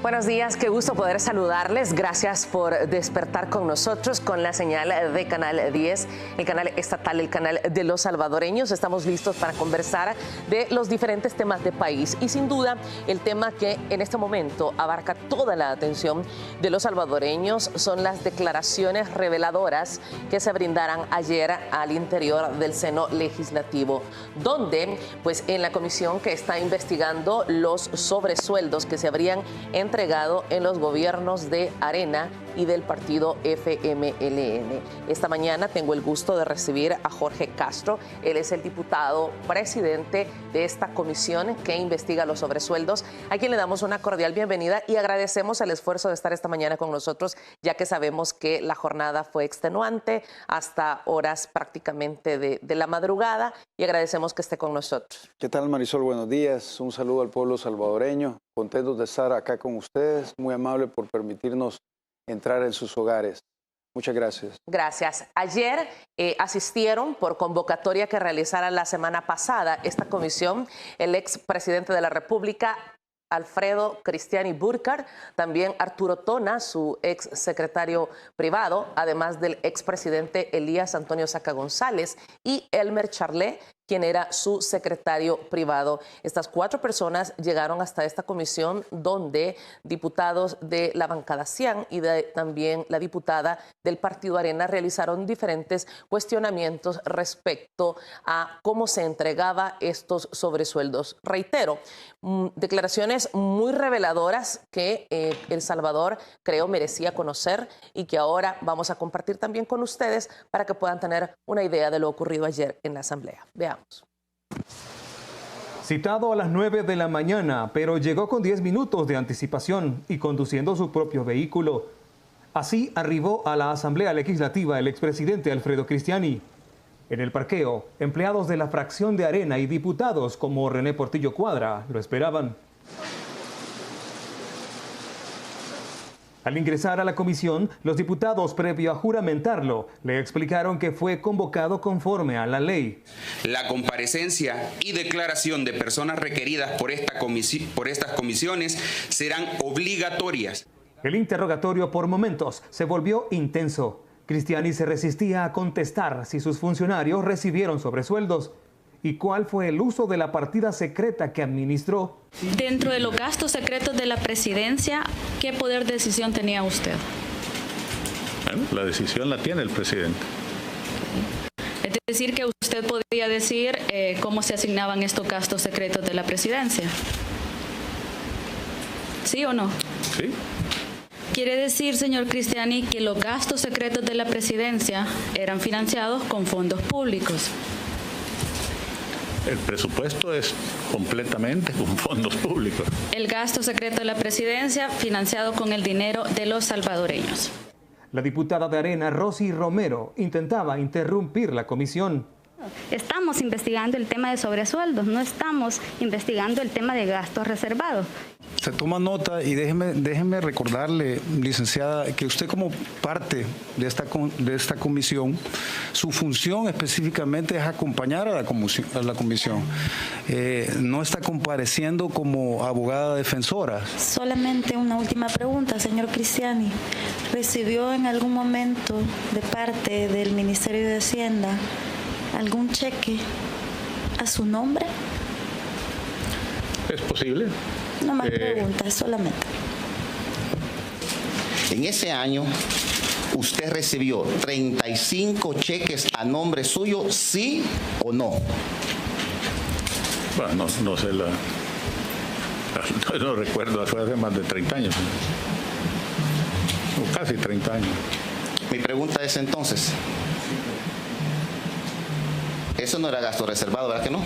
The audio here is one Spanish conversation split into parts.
Buenos días, qué gusto poder saludarles. Gracias por despertar con nosotros con la señal de Canal 10, el canal estatal, el canal de los salvadoreños. Estamos listos para conversar de los diferentes temas del país y sin duda el tema que en este momento abarca toda la atención de los salvadoreños son las declaraciones reveladoras que se brindaran ayer al interior del seno legislativo, donde pues en la comisión que está investigando los sobresueldos que se habrían entregado en los gobiernos de Arena y del partido FMLN. Esta mañana tengo el gusto de recibir a Jorge Castro. Él es el diputado presidente de esta comisión que investiga los sobresueldos, a quien le damos una cordial bienvenida y agradecemos el esfuerzo de estar esta mañana con nosotros, ya que sabemos que la jornada fue extenuante hasta horas prácticamente de la madrugada y agradecemos que esté con nosotros. ¿Qué tal, Marisol? Buenos días. Un saludo al pueblo salvadoreño. Contentos de estar acá con ustedes. Muy amable por permitirnos entrar en sus hogares. Muchas gracias. Gracias. Ayer asistieron por convocatoria que realizara la semana pasada esta comisión el expresidente de la República, Alfredo Cristiani Burcar, también Arturo Tona, su ex secretario privado, además del expresidente Elías Antonio Saca González y Elmer Charlet, quien era su secretario privado. Estas 4 personas llegaron hasta esta comisión donde diputados de la bancada CIAN y también la diputada del Partido Arena realizaron diferentes cuestionamientos respecto a cómo se entregaba estos sobresueldos. Reitero, declaraciones muy reveladoras que El Salvador creo merecía conocer y que ahora vamos a compartir también con ustedes para que puedan tener una idea de lo ocurrido ayer en la Asamblea. Veamos. Citado a las 9 de la mañana, pero llegó con 10 minutos de anticipación y conduciendo su propio vehículo. Así arribó a la Asamblea Legislativa el expresidente Alfredo Cristiani. En el parqueo, empleados de la fracción de Arena y diputados como René Portillo Cuadra lo esperaban. Al ingresar a la comisión, los diputados, previo a juramentarlo, le explicaron que fue convocado conforme a la ley. La comparecencia y declaración de personas requeridas por estas comisiones serán obligatorias. El interrogatorio por momentos se volvió intenso. Cristiani se resistía a contestar si sus funcionarios recibieron sobresueldos. ¿Y cuál fue el uso de la partida secreta que administró? Dentro de los gastos secretos de la presidencia, ¿qué poder de decisión tenía usted? Bueno, la decisión la tiene el presidente. Es decir, que usted podría decir cómo se asignaban estos gastos secretos de la presidencia. ¿Sí o no? Sí. Quiere decir, señor Cristiani, que los gastos secretos de la presidencia eran financiados con fondos públicos. El presupuesto es completamente con fondos públicos. El gasto secreto de la presidencia financiado con el dinero de los salvadoreños. La diputada de Arena, Rosy Romero, intentaba interrumpir la comisión. Estamos investigando el tema de sobresueldos, no estamos investigando el tema de gastos reservados. Se toma nota y déjeme recordarle, licenciada, que usted como parte de esta comisión, su función específicamente es acompañar a la comisión. No está compareciendo como abogada defensora. Solamente una última pregunta, señor Cristiani. ¿Recibió en algún momento de parte del Ministerio de Hacienda algún cheque a su nombre? ¿Es posible? No más preguntas, solamente. En ese año, ¿usted recibió 35 cheques a nombre suyo, sí o no? Bueno, no sé no recuerdo, fue hace más de 30 años. O casi 30 años. Mi pregunta es entonces, eso no era gasto reservado, ¿verdad que no?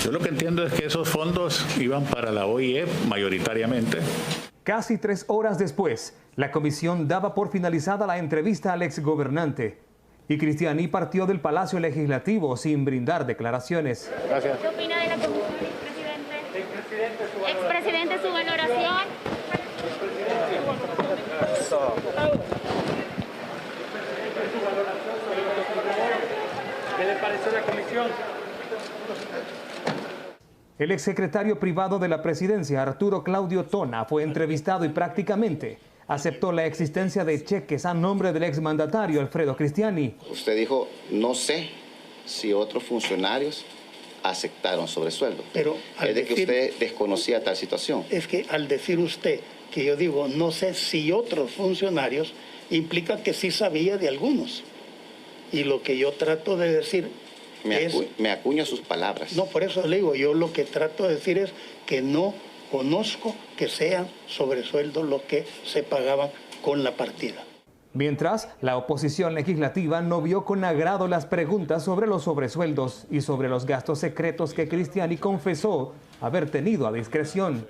Yo lo que entiendo es que esos fondos iban para la OIE mayoritariamente. Casi 3 horas después, la comisión daba por finalizada la entrevista al exgobernante. Y Cristiani partió del Palacio Legislativo sin brindar declaraciones. Gracias. ¿Qué opina de la comisión, expresidente? Expresidente, su valoración. ¿Qué le pareció la comisión? El exsecretario privado de la presidencia, Arturo Claudio Tona, fue entrevistado y prácticamente aceptó la existencia de cheques a nombre del exmandatario Alfredo Cristiani. Usted dijo, no sé si otros funcionarios aceptaron sobresueldo. Pero es de que usted desconocía tal situación. Es que al decir usted que yo digo, no sé si otros funcionarios, implica que sí sabía de algunos. Y lo que yo trato de decir me acuño sus palabras. No, por eso le digo, yo lo que trato de decir es que no conozco que sean sobresueldos los que se pagaban con la partida. Mientras, la oposición legislativa no vio con agrado las preguntas sobre los sobresueldos y sobre los gastos secretos que Cristiani confesó haber tenido a discreción.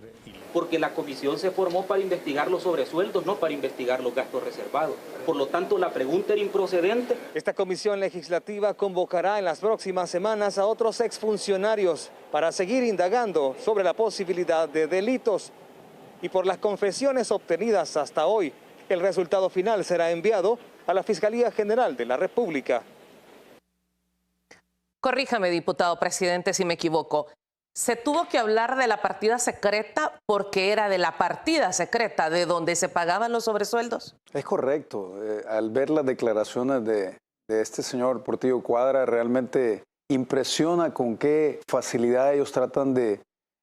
Porque la comisión se formó para investigar los sobresueldos, no para investigar los gastos reservados. Por lo tanto, la pregunta era improcedente. Esta comisión legislativa convocará en las próximas semanas a otros exfuncionarios para seguir indagando sobre la posibilidad de delitos. Y por las confesiones obtenidas hasta hoy, el resultado final será enviado a la Fiscalía General de la República. Corríjame, diputado presidente, si me equivoco. Se tuvo que hablar de la partida secreta porque era de la partida secreta de donde se pagaban los sobresueldos. Es correcto. Al ver las declaraciones de este señor Portillo Cuadra, realmente impresiona con qué facilidad ellos tratan de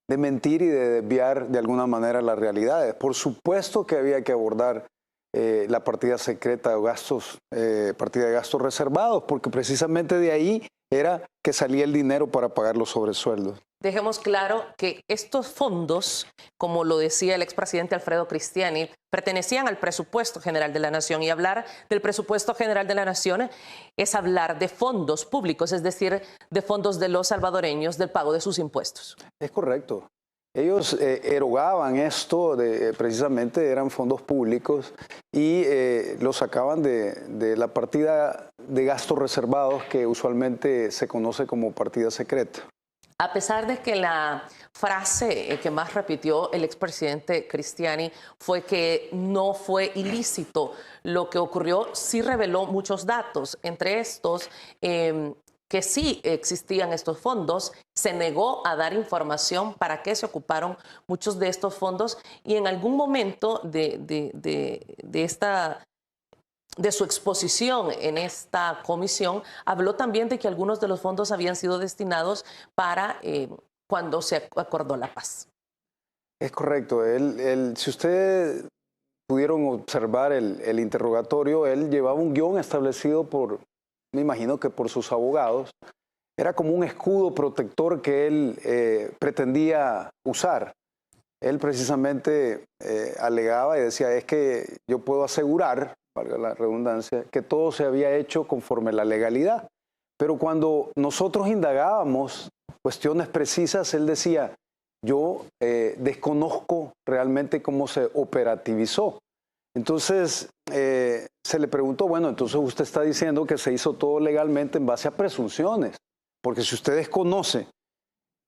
mentir y de desviar de alguna manera las realidades. Por supuesto que había que abordar la partida secreta o partida de gastos reservados, porque precisamente de ahí era que salía el dinero para pagar los sobresueldos. Dejemos claro que estos fondos, como lo decía el expresidente Alfredo Cristiani, pertenecían al presupuesto general de la Nación, y hablar del presupuesto general de la Nación es hablar de fondos públicos, es decir, de fondos de los salvadoreños, del pago de sus impuestos. Es correcto. Ellos erogaban esto, precisamente eran fondos públicos, y los sacaban de la partida de gastos reservados que usualmente se conoce como partida secreta. A pesar de que la frase que más repitió el expresidente Cristiani fue que no fue ilícito, lo que ocurrió sí reveló muchos datos, entre estos que sí existían estos fondos, se negó a dar información para qué se ocuparon muchos de estos fondos, y en algún momento de su exposición en esta comisión habló también de que algunos de los fondos habían sido destinados para cuando se acordó la paz. Es correcto. Si ustedes pudieron observar el interrogatorio, él llevaba un guión establecido me imagino que por sus abogados. Era como un escudo protector que él pretendía usar. Él precisamente alegaba y decía, es que yo puedo asegurar, valga la redundancia, que todo se había hecho conforme a la legalidad. Pero cuando nosotros indagábamos cuestiones precisas, él decía, yo desconozco realmente cómo se operativizó. Entonces se le preguntó, bueno, entonces usted está diciendo que se hizo todo legalmente en base a presunciones, porque si usted desconoce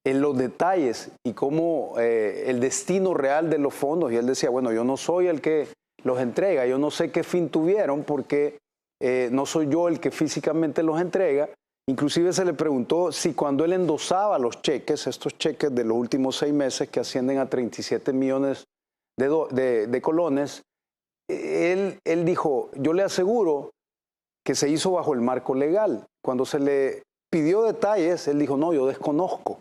en los detalles y cómo el destino real de los fondos, y él decía, bueno, yo no soy el que los entrega, yo no sé qué fin tuvieron porque no soy yo el que físicamente los entrega. Inclusive se le preguntó si cuando él endosaba los cheques, estos cheques de los últimos 6 meses que ascienden a 37 millones de colones, él dijo, yo le aseguro que se hizo bajo el marco legal. Cuando se le pidió detalles, él dijo, no, yo desconozco.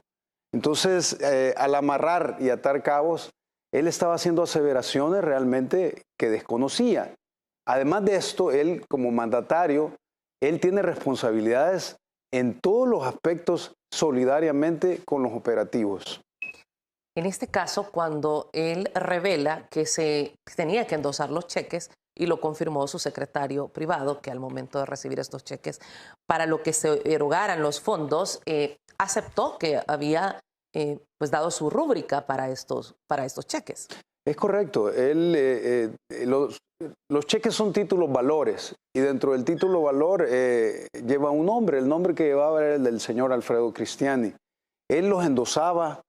Entonces, al amarrar y atar cabos, él estaba haciendo aseveraciones realmente que desconocía. Además de esto, él como mandatario, él tiene responsabilidades en todos los aspectos solidariamente con los operativos. En este caso, cuando él revela que se tenía que endosar los cheques, y lo confirmó su secretario privado, que al momento de recibir estos cheques, para lo que se erogaran los fondos, aceptó que había pues dado su rúbrica para estos cheques. Es correcto. Los cheques son títulos valores, y dentro del título valor lleva un nombre. El nombre que llevaba era el del señor Alfredo Cristiani. Él los endosaba,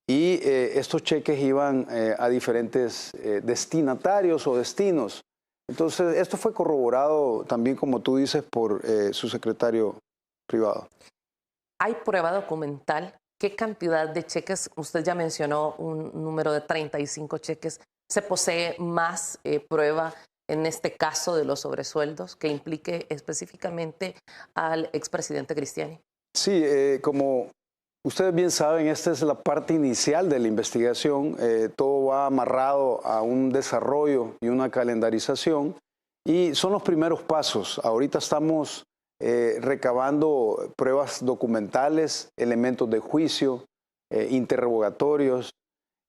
y estos cheques iban a diferentes destinatarios o destinos. Entonces, esto fue corroborado también, como tú dices, por su secretario privado. ¿Hay prueba documental ¿Qué cantidad de cheques? Usted ya mencionó un número de 35 cheques. ¿Se posee más prueba en este caso de los sobresueldos que implique específicamente al expresidente Cristiani? Sí, como ustedes bien saben, esta es la parte inicial de la investigación. Todo va amarrado a un desarrollo y una calendarización y son los primeros pasos. Ahorita estamos recabando pruebas documentales, elementos de juicio, interrogatorios.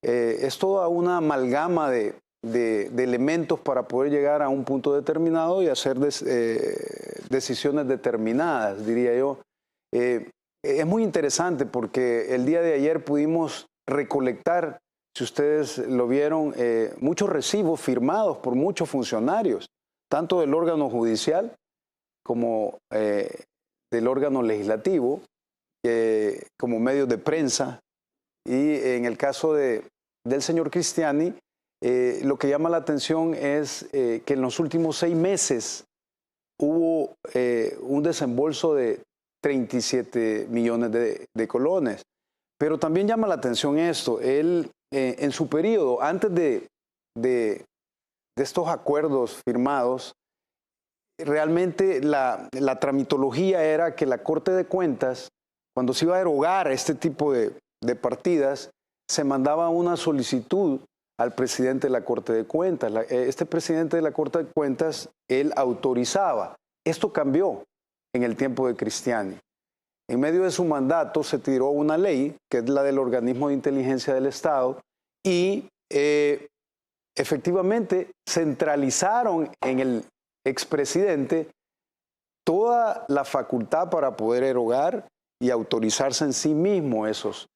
Es toda una amalgama de elementos para poder llegar a un punto determinado y hacer decisiones determinadas, diría yo. Es muy interesante porque el día de ayer pudimos recolectar, si ustedes lo vieron, muchos recibos firmados por muchos funcionarios, tanto del órgano judicial como del órgano legislativo, como medios de prensa. Y en el caso del señor Cristiani, lo que llama la atención es que en los últimos 6 meses hubo un desembolso de 37 millones de colones. Pero también llama la atención esto, él en su periodo, antes de estos acuerdos firmados, realmente la tramitología era que la Corte de Cuentas, cuando se iba a derogar este tipo de partidas, se mandaba una solicitud al presidente de la Corte de Cuentas. Este presidente de la Corte de Cuentas, él autorizaba. Esto cambió en el tiempo de Cristiani. En medio de su mandato se tiró una ley, que es la del Organismo de Inteligencia del Estado, y efectivamente centralizaron en el expresidente toda la facultad para poder erogar y autorizarse en sí mismo esas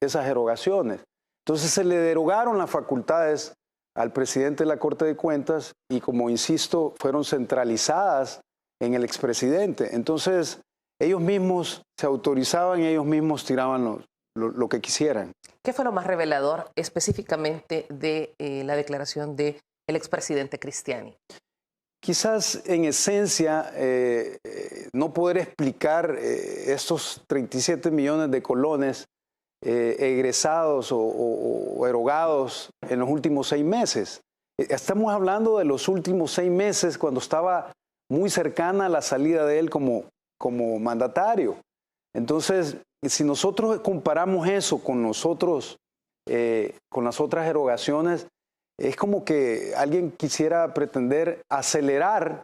erogaciones. Entonces se le derogaron las facultades al presidente de la Corte de Cuentas y, como insisto, fueron centralizadas en el expresidente. Entonces ellos mismos se autorizaban y ellos mismos tiraban lo que quisieran. ¿Qué fue lo más revelador específicamente de la declaración del expresidente Cristiani? Quizás en esencia no poder explicar estos 37 millones de colones egresados o erogados en los últimos 6 meses. Estamos hablando de los últimos 6 meses, cuando estaba muy cercana a la salida de él como mandatario. Entonces, si nosotros comparamos eso con nosotros, con las otras erogaciones, es como que alguien quisiera pretender acelerar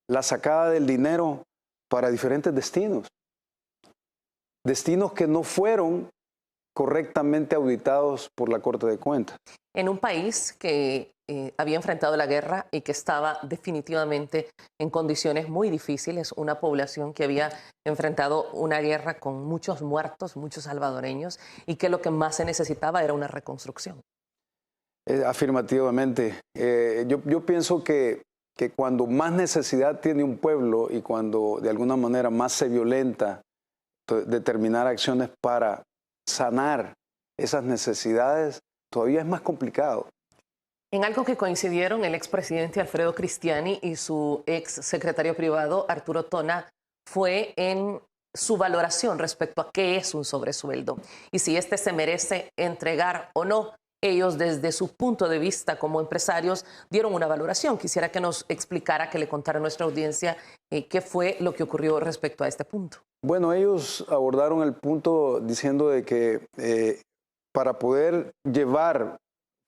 la sacada del dinero para diferentes destinos. Destinos que no fueron correctamente auditados por la Corte de Cuentas. En un país que había enfrentado la guerra y que estaba definitivamente en condiciones muy difíciles, una población que había enfrentado una guerra con muchos muertos, muchos salvadoreños, y que lo que más se necesitaba era una reconstrucción. Afirmativamente. Yo pienso que cuando más necesidad tiene un pueblo y cuando de alguna manera más se violenta determinar acciones para sanar esas necesidades, todavía es más complicado. En algo que coincidieron el expresidente Alfredo Cristiani y su ex secretario privado Arturo Tona fue en su valoración respecto a qué es un sobresueldo y si este se merece entregar o no. Ellos, desde su punto de vista como empresarios, dieron una valoración. Quisiera que nos explicara, que le contara a nuestra audiencia qué fue lo que ocurrió respecto a este punto. Bueno, ellos abordaron el punto diciendo de que para poder llevar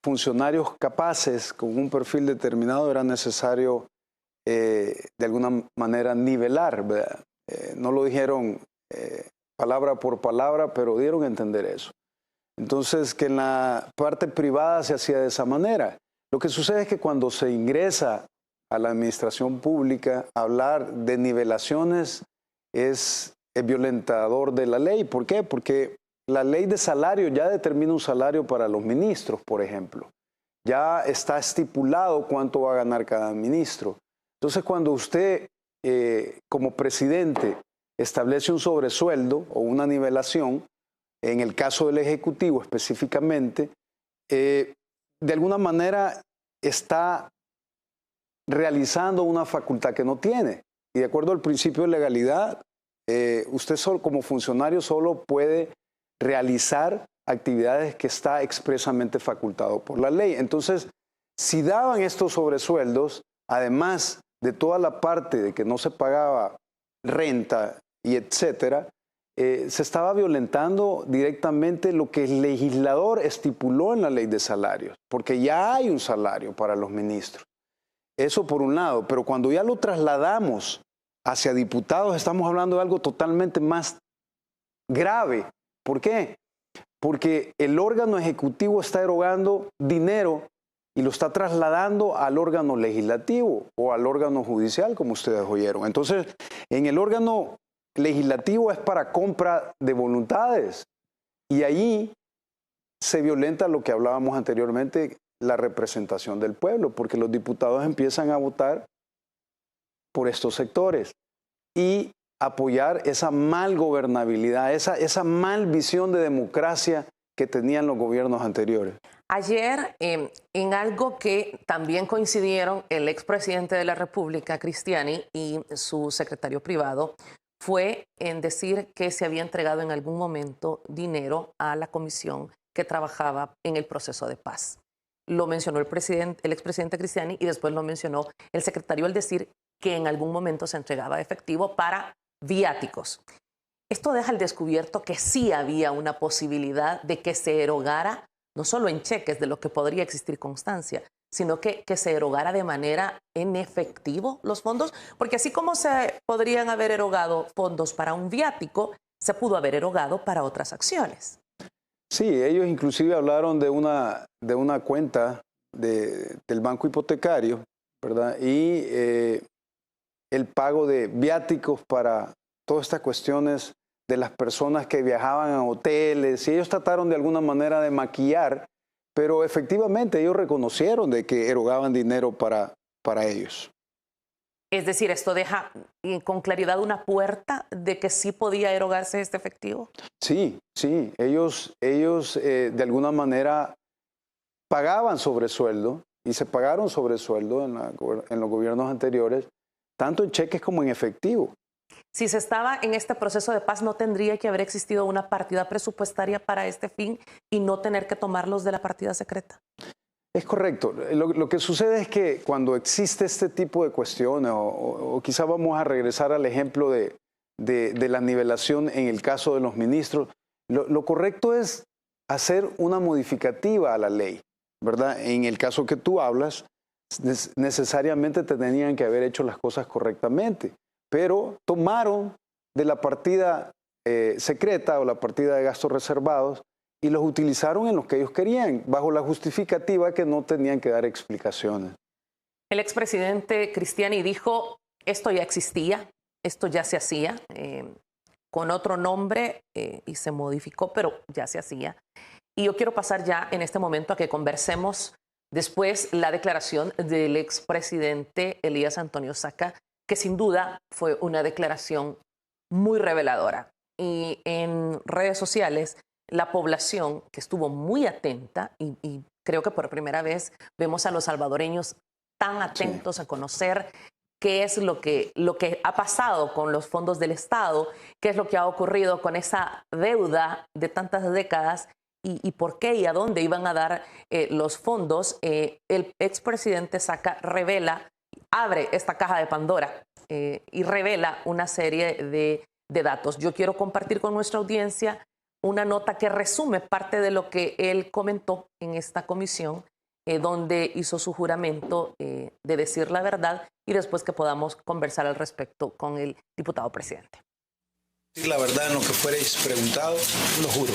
funcionarios capaces con un perfil determinado era necesario de alguna manera nivelar, ¿verdad? No lo dijeron palabra por palabra, pero dieron a entender eso. Entonces, que en la parte privada se hacía de esa manera. Lo que sucede es que cuando se ingresa a la administración pública, hablar de nivelaciones es violentador de la ley. ¿Por qué? Porque la ley de salario ya determina un salario para los ministros, por ejemplo. Ya está estipulado cuánto va a ganar cada ministro. Entonces, cuando usted, como presidente, establece un sobresueldo o una nivelación, en el caso del Ejecutivo específicamente, de alguna manera está realizando una facultad que no tiene. Y de acuerdo al principio de legalidad, usted solo, como funcionario solo puede realizar actividades que está expresamente facultado por la ley. Entonces, si daban estos sobresueldos, además de toda la parte de que no se pagaba renta y etcétera, se estaba violentando directamente lo que el legislador estipuló en la ley de salarios, porque ya hay un salario para los ministros. Eso por un lado, pero cuando ya lo trasladamos hacia diputados, estamos hablando de algo totalmente más grave. ¿Por qué? Porque el órgano ejecutivo está erogando dinero y lo está trasladando al órgano legislativo o al órgano judicial, como ustedes oyeron. Entonces, en el órgano legislativo es para compra de voluntades y allí se violenta lo que hablábamos anteriormente, la representación del pueblo, porque los diputados empiezan a votar por estos sectores y apoyar esa mal gobernabilidad, esa mal visión de democracia que tenían los gobiernos anteriores. Ayer, en algo que también coincidieron el expresidente de la República, Cristiani, y su secretario privado, fue en decir que se había entregado en algún momento dinero a la comisión que trabajaba en el proceso de paz. Lo mencionó el expresidente Cristiani y después lo mencionó el secretario al decir que en algún momento se entregaba efectivo para viáticos. Esto deja al descubierto que sí había una posibilidad de que se erogara, no solo en cheques, de lo que podría existir constancia, sino que se erogara de manera en efectivo los fondos, porque así como se podrían haber erogado fondos para un viático, se pudo haber erogado para otras acciones. Sí, ellos inclusive hablaron de una cuenta del banco hipotecario, ¿verdad? Y el pago de viáticos para todas estas cuestiones de las personas que viajaban a hoteles, y ellos trataron de alguna manera de maquillar, pero efectivamente ellos reconocieron de que erogaban dinero para ellos. Es decir, esto deja con claridad una puerta de que sí podía erogarse este efectivo. Sí, sí, ellos de alguna manera pagaban sobresueldo y se pagaron sobresueldo en los gobiernos anteriores, tanto en cheques como en efectivo. Si se estaba en este proceso de paz, ¿no tendría que haber existido una partida presupuestaria para este fin y no tener que tomarlos de la partida secreta? Es correcto. Lo que sucede es que cuando existe este tipo de cuestiones, o quizá vamos a regresar al ejemplo de la nivelación en el caso de los ministros, lo correcto es hacer una modificativa a la ley, ¿verdad? En el caso que tú hablas, necesariamente te tenían que haber hecho las cosas correctamente, pero tomaron de la partida secreta o la partida de gastos reservados y los utilizaron en lo que ellos querían, bajo la justificativa que no tenían que dar explicaciones. El expresidente Cristiani dijo, esto ya existía, esto ya se hacía, con otro nombre y se modificó, pero ya se hacía. Y yo quiero pasar ya en este momento a que conversemos después la declaración del expresidente Elías Antonio Saca, que sin duda fue una declaración muy reveladora. Y en redes sociales, la población que estuvo muy atenta, y creo que por primera vez vemos a los salvadoreños tan atentos a conocer qué es lo que ha pasado con los fondos del Estado, qué es lo que ha ocurrido con esa deuda de tantas décadas y por qué y a dónde iban a dar los fondos. El expresidente Saca abre esta caja de Pandora y revela una serie de datos. Yo quiero compartir con nuestra audiencia una nota que resume parte de lo que él comentó en esta comisión, donde hizo su juramento de decir la verdad y después que podamos conversar al respecto con el diputado presidente. La verdad en lo que fuerais preguntado, lo juro.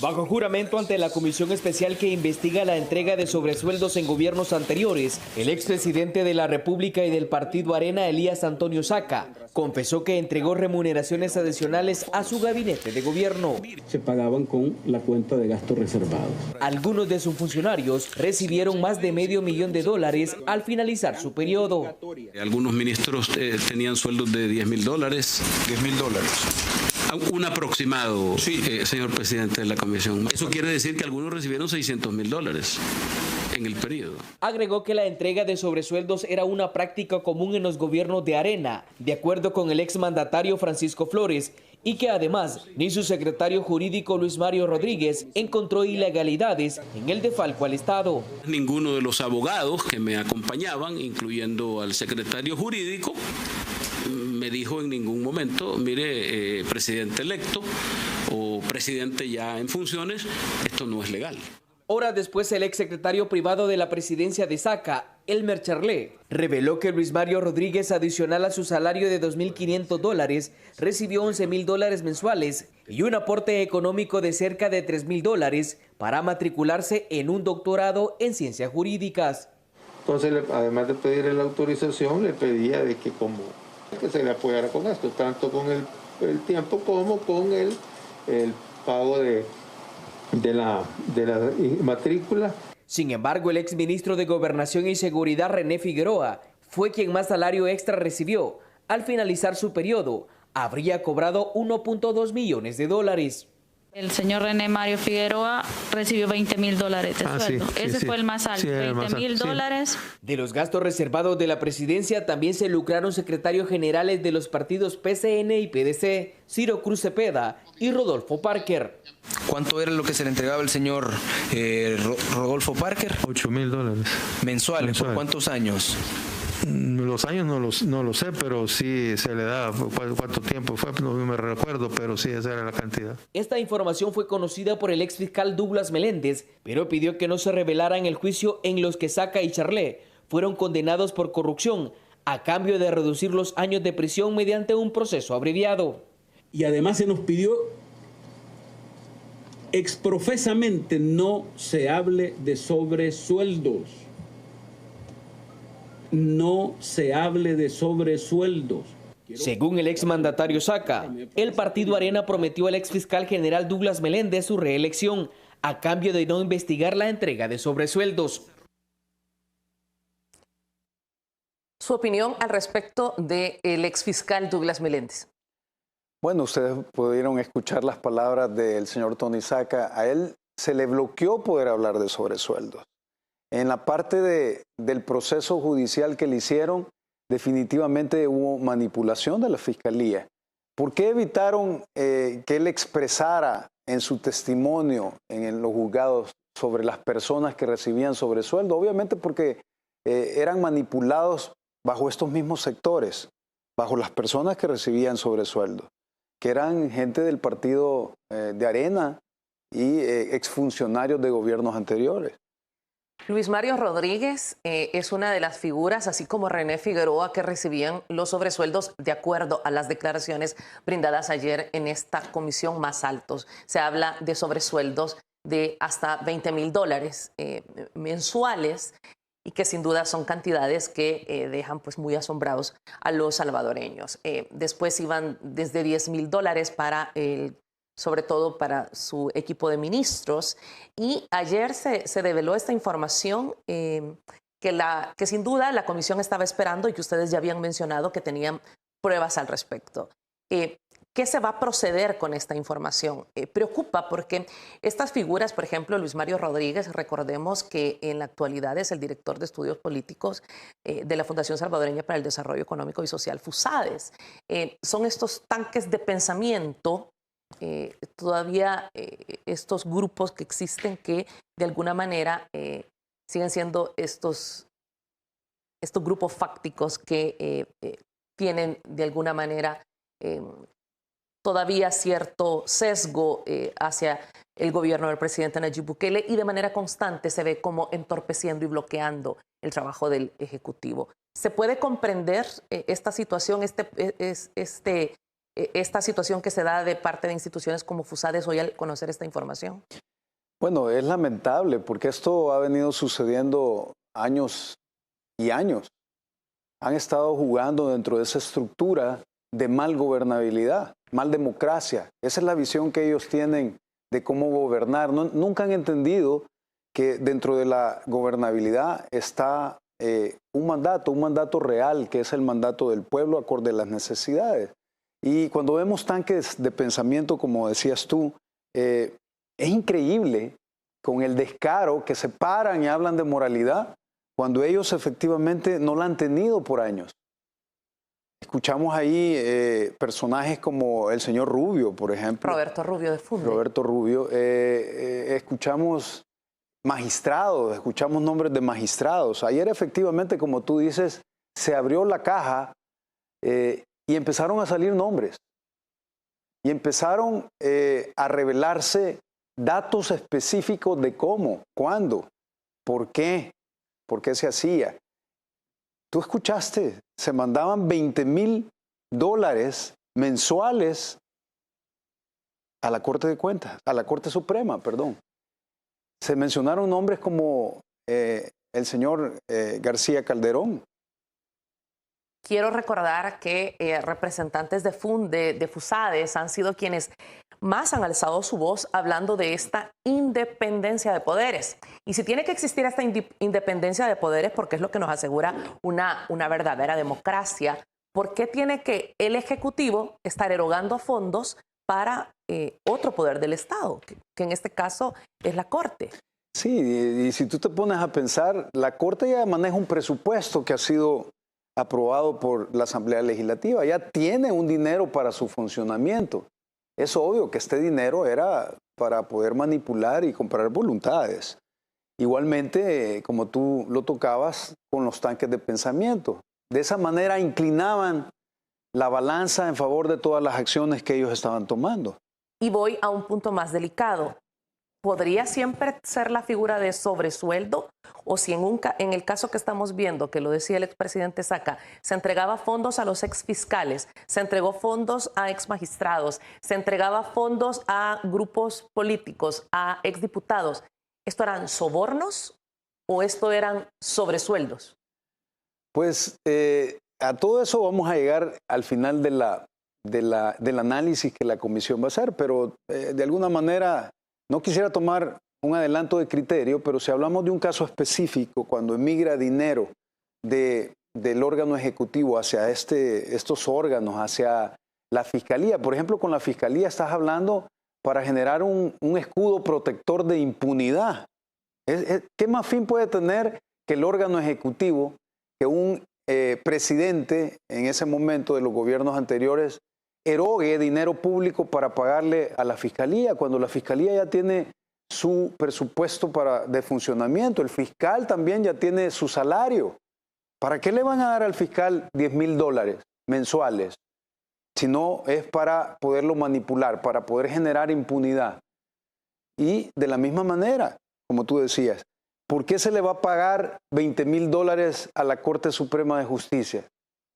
Bajo juramento ante la comisión especial que investiga la entrega de sobresueldos en gobiernos anteriores, el expresidente de la República y del partido Arena, Elías Antonio Saca, confesó que entregó remuneraciones adicionales a su gabinete de gobierno. Se pagaban con la cuenta de gastos reservados. Algunos de sus funcionarios recibieron más de $500,000 al finalizar su periodo. Algunos ministros tenían sueldos de $10,000. $10,000. Un aproximado, sí. Señor presidente de la comisión. Eso quiere decir que algunos recibieron $600,000 en el periodo. Agregó que la entrega de sobresueldos era una práctica común en los gobiernos de Arena, de acuerdo con el exmandatario Francisco Flores, y que además ni su secretario jurídico Luis Mario Rodríguez encontró ilegalidades en el defalco al Estado. Ninguno de los abogados que me acompañaban, incluyendo al secretario jurídico, me dijo en ningún momento, mire, presidente electo o presidente ya en funciones, esto no es legal. Horas después, el exsecretario privado de la presidencia de SACA, Elmer Charlé, reveló que Luis Mario Rodríguez, adicional a su salario de $2.500, recibió $11.000 mensuales y un aporte económico de cerca de $3.000 para matricularse en un doctorado en ciencias jurídicas. Entonces, además de pedirle la autorización, le pedía de que se le apoyara con esto, tanto con el tiempo como con el pago de la matrícula. Sin embargo, el exministro de Gobernación y Seguridad, René Figueroa, fue quien más salario extra recibió. Al finalizar su periodo, habría cobrado $1.2 millones. El señor René Mario Figueroa recibió $20.000 de sueldo. Ese fue el más alto, sí, $20.000. Sí. De los gastos reservados de la presidencia también se lucraron secretarios generales de los partidos PCN y PDC, Ciro Cruz Cepeda y Rodolfo Parker. ¿Cuánto era lo que se le entregaba al señor Rodolfo Parker? $8.000. ¿Mensuales? ¿Por cuántos años? Los años no lo sé, pero sí se le da. ¿Cuánto tiempo fue? No me recuerdo, pero sí, esa era la cantidad. Esta información fue conocida por el exfiscal Douglas Meléndez, pero pidió que no se revelara en el juicio en los que SACA y Charlé fueron condenados por corrupción a cambio de reducir los años de prisión mediante un proceso abreviado. Y además se nos pidió exprofesamente no se hable de sobresueldos. No se hable de sobresueldos. Según el exmandatario SACA, el partido Arena prometió al exfiscal general Douglas Meléndez su reelección a cambio de no investigar la entrega de sobresueldos. Su opinión al respecto del exfiscal Douglas Meléndez. Bueno, ustedes pudieron escuchar las palabras del señor Tony SACA. A él se le bloqueó poder hablar de sobresueldos. En la parte del proceso judicial que le hicieron, definitivamente hubo manipulación de la Fiscalía. ¿Por qué evitaron que él expresara en su testimonio en los juzgados sobre las personas que recibían sobresueldo? Obviamente porque eran manipulados bajo estos mismos sectores, bajo las personas que recibían sobresueldo, que eran gente del partido de Arena y exfuncionarios de gobiernos anteriores. Luis Mario Rodríguez es una de las figuras, así como René Figueroa, que recibían los sobresueldos de acuerdo a las declaraciones brindadas ayer en esta comisión más altos. Se habla de sobresueldos de hasta $20.000 mensuales y que sin duda son cantidades que dejan pues muy asombrados a los salvadoreños. Después iban desde $10.000 para sobre todo para su equipo de ministros. Y ayer se develó esta información que sin duda la comisión estaba esperando y que ustedes ya habían mencionado que tenían pruebas al respecto. ¿Qué se va a proceder con esta información? Preocupa porque estas figuras, por ejemplo, Luis Mario Rodríguez, recordemos que en la actualidad es el director de estudios políticos de la Fundación Salvadoreña para el Desarrollo Económico y Social, FUSADES. Son estos tanques de pensamiento, todavía estos grupos que existen que de alguna manera siguen siendo estos grupos fácticos que tienen de alguna manera todavía cierto sesgo hacia el gobierno del presidente Nayib Bukele y de manera constante se ve como entorpeciendo y bloqueando el trabajo del Ejecutivo. ¿Se puede comprender esta situación, esta situación que se da de parte de instituciones como FUSADES hoy al conocer esta información? Bueno, es lamentable porque esto ha venido sucediendo años y años. Han estado jugando dentro de esa estructura de mal gobernabilidad, mal democracia. Esa es la visión que ellos tienen de cómo gobernar. Nunca han entendido que dentro de la gobernabilidad está un mandato real, que es el mandato del pueblo acorde a las necesidades. Y cuando vemos tanques de pensamiento, como decías tú, es increíble con el descaro que se paran y hablan de moralidad cuando ellos efectivamente no la han tenido por años. Escuchamos ahí personajes como el señor Rubio, por ejemplo. Roberto Rubio de Funde. Roberto Rubio. Escuchamos magistrados, escuchamos nombres de magistrados. Ayer efectivamente, como tú dices, se abrió la caja y empezaron a salir nombres. Y empezaron a revelarse datos específicos de cómo, cuándo, por qué se hacía. Tú escuchaste, se mandaban $20,000 mensuales a la Corte de Cuentas, a la Corte Suprema, perdón. Se mencionaron nombres como el señor García Calderón. Quiero recordar que representantes de FUSADES han sido quienes más han alzado su voz hablando de esta independencia de poderes. Y si tiene que existir esta independencia de poderes, porque es lo que nos asegura una verdadera democracia, ¿por qué tiene que el Ejecutivo estar erogando fondos para otro poder del Estado, que en este caso es la Corte? Sí, y si tú te pones a pensar, la Corte ya maneja un presupuesto que ha sido aprobado por la Asamblea Legislativa, ya tiene un dinero para su funcionamiento. Es obvio que este dinero era para poder manipular y comprar voluntades. Igualmente, como tú lo tocabas, con los tanques de pensamiento. De esa manera inclinaban la balanza en favor de todas las acciones que ellos estaban tomando. Y voy a un punto más delicado. ¿Podría siempre ser la figura de sobresueldo? O si en el caso que estamos viendo, que lo decía el expresidente Saca, se entregaba fondos a los exfiscales, se entregó fondos a exmagistrados, se entregaba fondos a grupos políticos, a exdiputados. ¿Esto eran sobornos o esto eran sobresueldos? Pues a todo eso vamos a llegar al final del análisis que la comisión va a hacer, pero de alguna manera no quisiera tomar un adelanto de criterio, pero si hablamos de un caso específico, cuando emigra dinero del órgano ejecutivo hacia estos órganos, hacia la fiscalía, por ejemplo, con la fiscalía estás hablando para generar un escudo protector de impunidad. ¿Qué más fin puede tener que el órgano ejecutivo, que un presidente en ese momento de los gobiernos anteriores erogue dinero público para pagarle a la fiscalía, cuando la fiscalía ya tiene su presupuesto de funcionamiento, el fiscal también ya tiene su salario? ¿Para qué le van a dar al fiscal $10,000 mensuales? Si no es para poderlo manipular, para poder generar impunidad. Y de la misma manera, como tú decías, ¿por qué se le va a pagar $20,000 a la Corte Suprema de Justicia?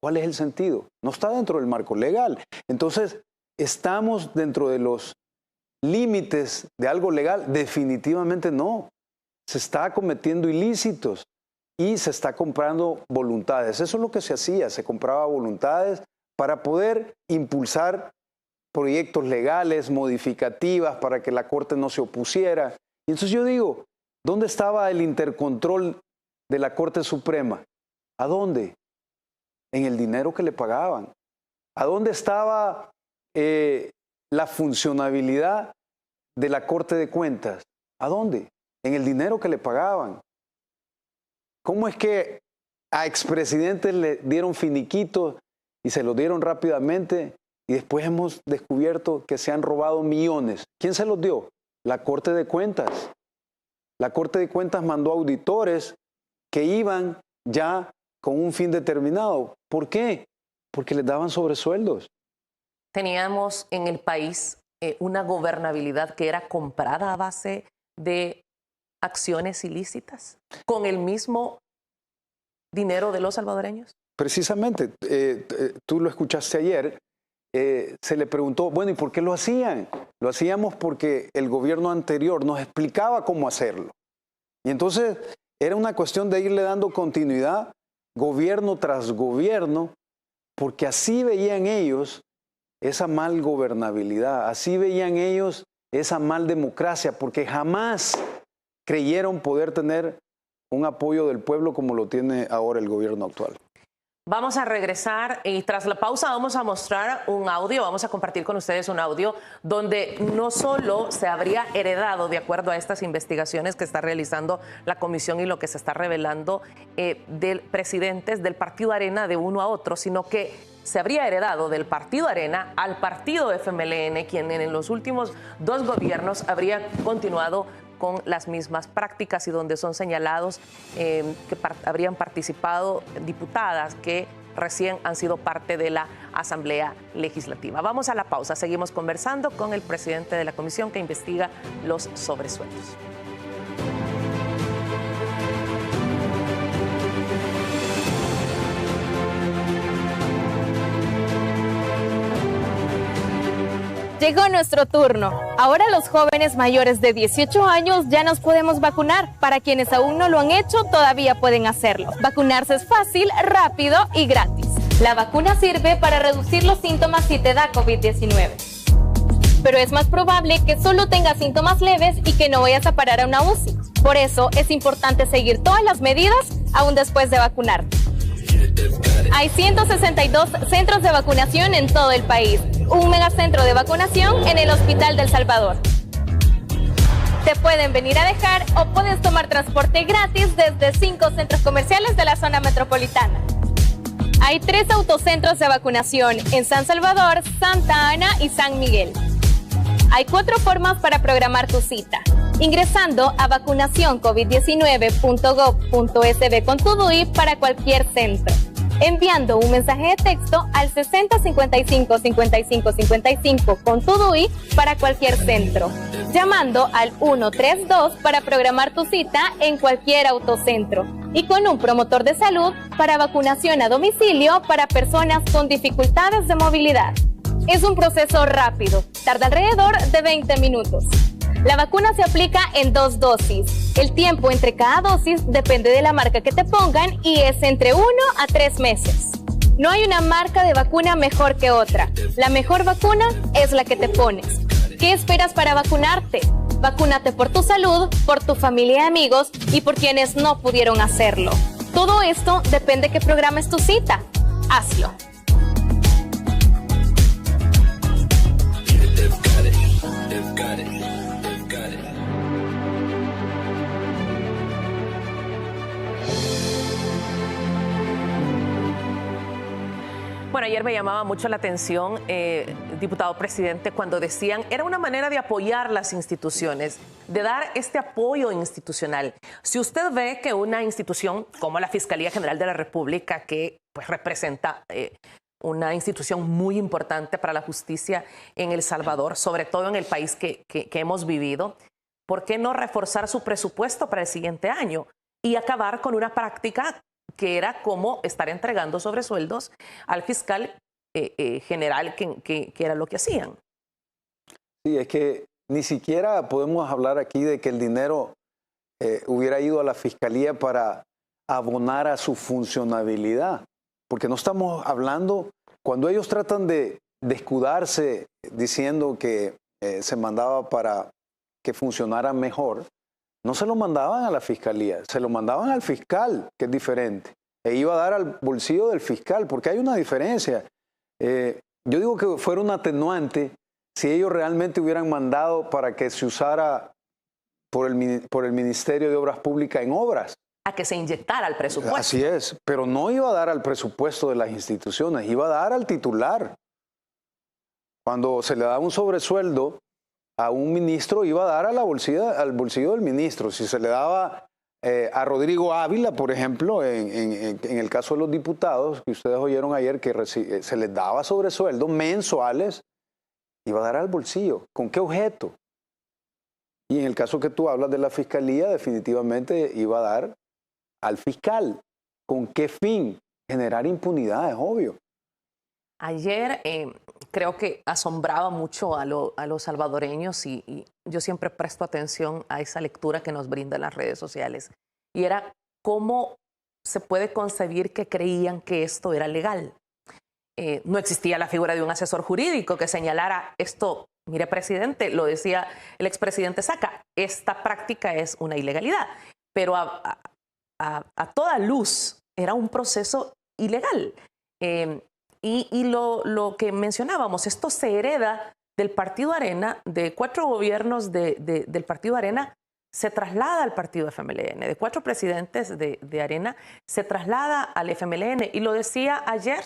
¿Cuál es el sentido? No está dentro del marco legal. Entonces, ¿estamos dentro de los límites de algo legal? Definitivamente no. Se está cometiendo ilícitos y se está comprando voluntades. Eso es lo que se hacía, se compraba voluntades para poder impulsar proyectos legales, modificativas, para que la Corte no se opusiera. Y entonces yo digo, ¿dónde estaba el intercontrol de la Corte Suprema? ¿A dónde? En el dinero que le pagaban. ¿A dónde estaba la funcionabilidad de la Corte de Cuentas? ¿A dónde? En el dinero que le pagaban. ¿Cómo es que a expresidentes le dieron finiquitos y se los dieron rápidamente y después hemos descubierto que se han robado millones? ¿Quién se los dio? La Corte de Cuentas. La Corte de Cuentas mandó auditores que iban ya con un fin determinado. ¿Por qué? Porque les daban sobresueldos. Teníamos en el país una gobernabilidad que era comprada a base de acciones ilícitas, con el mismo dinero de los salvadoreños. Precisamente, tú lo escuchaste ayer, se le preguntó, bueno, ¿y por qué lo hacían? Lo hacíamos porque el gobierno anterior nos explicaba cómo hacerlo. Y entonces era una cuestión de irle dando continuidad gobierno tras gobierno, porque así veían ellos esa mal gobernabilidad, así veían ellos esa mal democracia, porque jamás creyeron poder tener un apoyo del pueblo como lo tiene ahora el gobierno actual. Vamos a regresar y tras la pausa vamos a mostrar un audio, vamos a compartir con ustedes un audio donde no solo se habría heredado, de acuerdo a estas investigaciones que está realizando la comisión y lo que se está revelando, de presidentes del Partido Arena de uno a otro, sino que se habría heredado del partido Arena al partido FMLN, quien en los últimos 2 gobiernos habría continuado con las mismas prácticas y donde son señalados que habrían participado diputadas que recién han sido parte de la Asamblea Legislativa. Vamos a la pausa. Seguimos conversando con el presidente de la comisión que investiga los sobresueldos. Llegó nuestro turno. Ahora los jóvenes mayores de 18 años ya nos podemos vacunar. Para quienes aún no lo han hecho, todavía pueden hacerlo. Vacunarse es fácil, rápido y gratis. La vacuna sirve para reducir los síntomas si te da COVID-19. Pero es más probable que solo tengas síntomas leves y que no vayas a parar a una UCI. Por eso es importante seguir todas las medidas aún después de vacunarte. Hay 162 centros de vacunación en todo el país. Un megacentro de vacunación en el Hospital del Salvador. Te pueden venir a dejar o puedes tomar transporte gratis desde 5 centros comerciales de la zona metropolitana. Hay 3 autocentros de vacunación en San Salvador, Santa Ana y San Miguel. Hay 4 formas para programar tu cita. Ingresando a vacunacioncovid19.gov.sb con tu DUI para cualquier centro. Enviando un mensaje de texto al 60 55 55 55 con tu DUI para cualquier centro. Llamando al 132 para programar tu cita en cualquier autocentro. Y con un promotor de salud para vacunación a domicilio para personas con dificultades de movilidad. Es un proceso rápido, tarda alrededor de 20 minutos. La vacuna se aplica en 2 dosis. El tiempo entre cada dosis depende de la marca que te pongan y es entre 1 a 3 meses. No hay una marca de vacuna mejor que otra. La mejor vacuna es la que te pones. ¿Qué esperas para vacunarte? Vacúnate por tu salud, por tu familia y amigos y por quienes no pudieron hacerlo. Todo esto depende que programes tu cita. Hazlo. Bueno, ayer me llamaba mucho la atención, diputado presidente, cuando decían era una manera de apoyar las instituciones, de dar este apoyo institucional. Si usted ve que una institución como la Fiscalía General de la República, que pues representa una institución muy importante para la justicia en El Salvador, sobre todo en el país que hemos vivido, ¿por qué no reforzar su presupuesto para el siguiente año y acabar con una práctica que era como estar entregando sobresueldos al fiscal general, que era lo que hacían? Sí, es que ni siquiera podemos hablar aquí de que el dinero hubiera ido a la fiscalía para abonar a su funcionabilidad, porque no estamos hablando, cuando ellos tratan de escudarse diciendo que se mandaba para que funcionara mejor, no se lo mandaban a la fiscalía, se lo mandaban al fiscal, que es diferente. E iba a dar al bolsillo del fiscal, porque hay una diferencia. Yo digo que fuera un atenuante si ellos realmente hubieran mandado para que se usara por el Ministerio de Obras Públicas en obras. A que se inyectara el presupuesto. Así es, pero no iba a dar al presupuesto de las instituciones, iba a dar al titular. Cuando se le da un sobresueldo a un ministro, iba a dar al bolsillo del ministro. Si se le daba a Rodrigo Ávila, por ejemplo, en el caso de los diputados, que ustedes oyeron ayer que se les daba sobresueldos mensuales, iba a dar al bolsillo. ¿Con qué objeto? Y en el caso que tú hablas de la fiscalía, definitivamente iba a dar al fiscal. ¿Con qué fin? Generar impunidad, es obvio. Ayer creo que asombraba mucho a los salvadoreños y yo siempre presto atención a esa lectura que nos brindan las redes sociales. Y era cómo se puede concebir que creían que esto era legal. No existía la figura de un asesor jurídico que señalara esto. Mire, presidente, lo decía el expresidente Saca, esta práctica es una ilegalidad. Pero a toda luz era un proceso ilegal. Y lo que mencionábamos, esto se hereda del Partido Arena, de 4 gobiernos del Partido Arena, se traslada al Partido FMLN, de 4 presidentes de Arena, se traslada al FMLN. Y lo decía ayer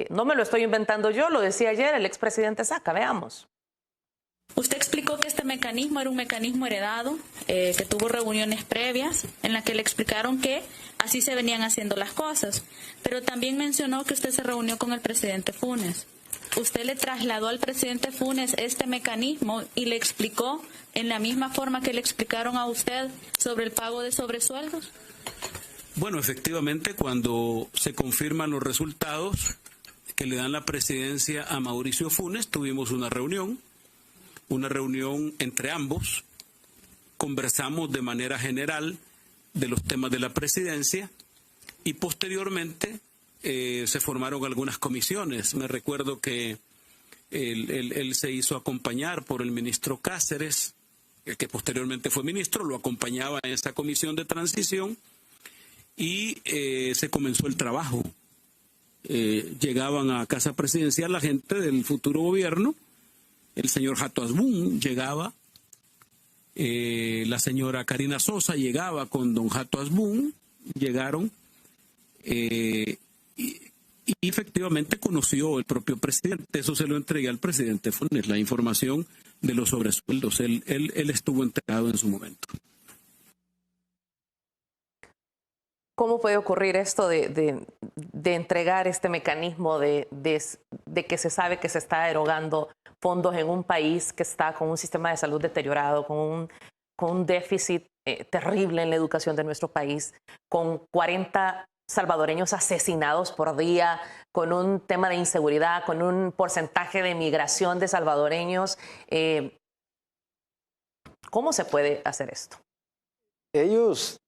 No me lo estoy inventando yo, lo decía ayer el expresidente Saca. Veamos. Usted explicó que este mecanismo era un mecanismo heredado, que tuvo reuniones previas en las que le explicaron que así se venían haciendo las cosas, pero también mencionó que usted se reunió con el presidente Funes. ¿Usted le trasladó al presidente Funes este mecanismo y le explicó en la misma forma que le explicaron a usted sobre el pago de sobresueldos? Bueno, efectivamente, cuando se confirman los resultados que le dan la presidencia a Mauricio Funes, tuvimos una reunión entre ambos, conversamos de manera general de los temas de la presidencia y posteriormente se formaron algunas comisiones. Me recuerdo que él se hizo acompañar por el ministro Cáceres, que posteriormente fue ministro, lo acompañaba en esa comisión de transición y se comenzó el trabajo. Llegaban a Casa Presidencial la gente del futuro gobierno. El señor Jato Asbun llegaba, la señora Karina Sosa llegaba con don Jato Asbun, llegaron y efectivamente conoció el propio presidente. Eso se lo entregué al presidente Funes, la información de los sobresueldos. Él estuvo enterado en su momento. ¿Cómo puede ocurrir esto de entregar este mecanismo de que se sabe que se está erogando fondos en un país que está con un sistema de salud deteriorado, con un déficit terrible en la educación de nuestro país, con 40 salvadoreños asesinados por día, con un tema de inseguridad, con un porcentaje de migración de salvadoreños? ¿Cómo se puede hacer esto? Ellos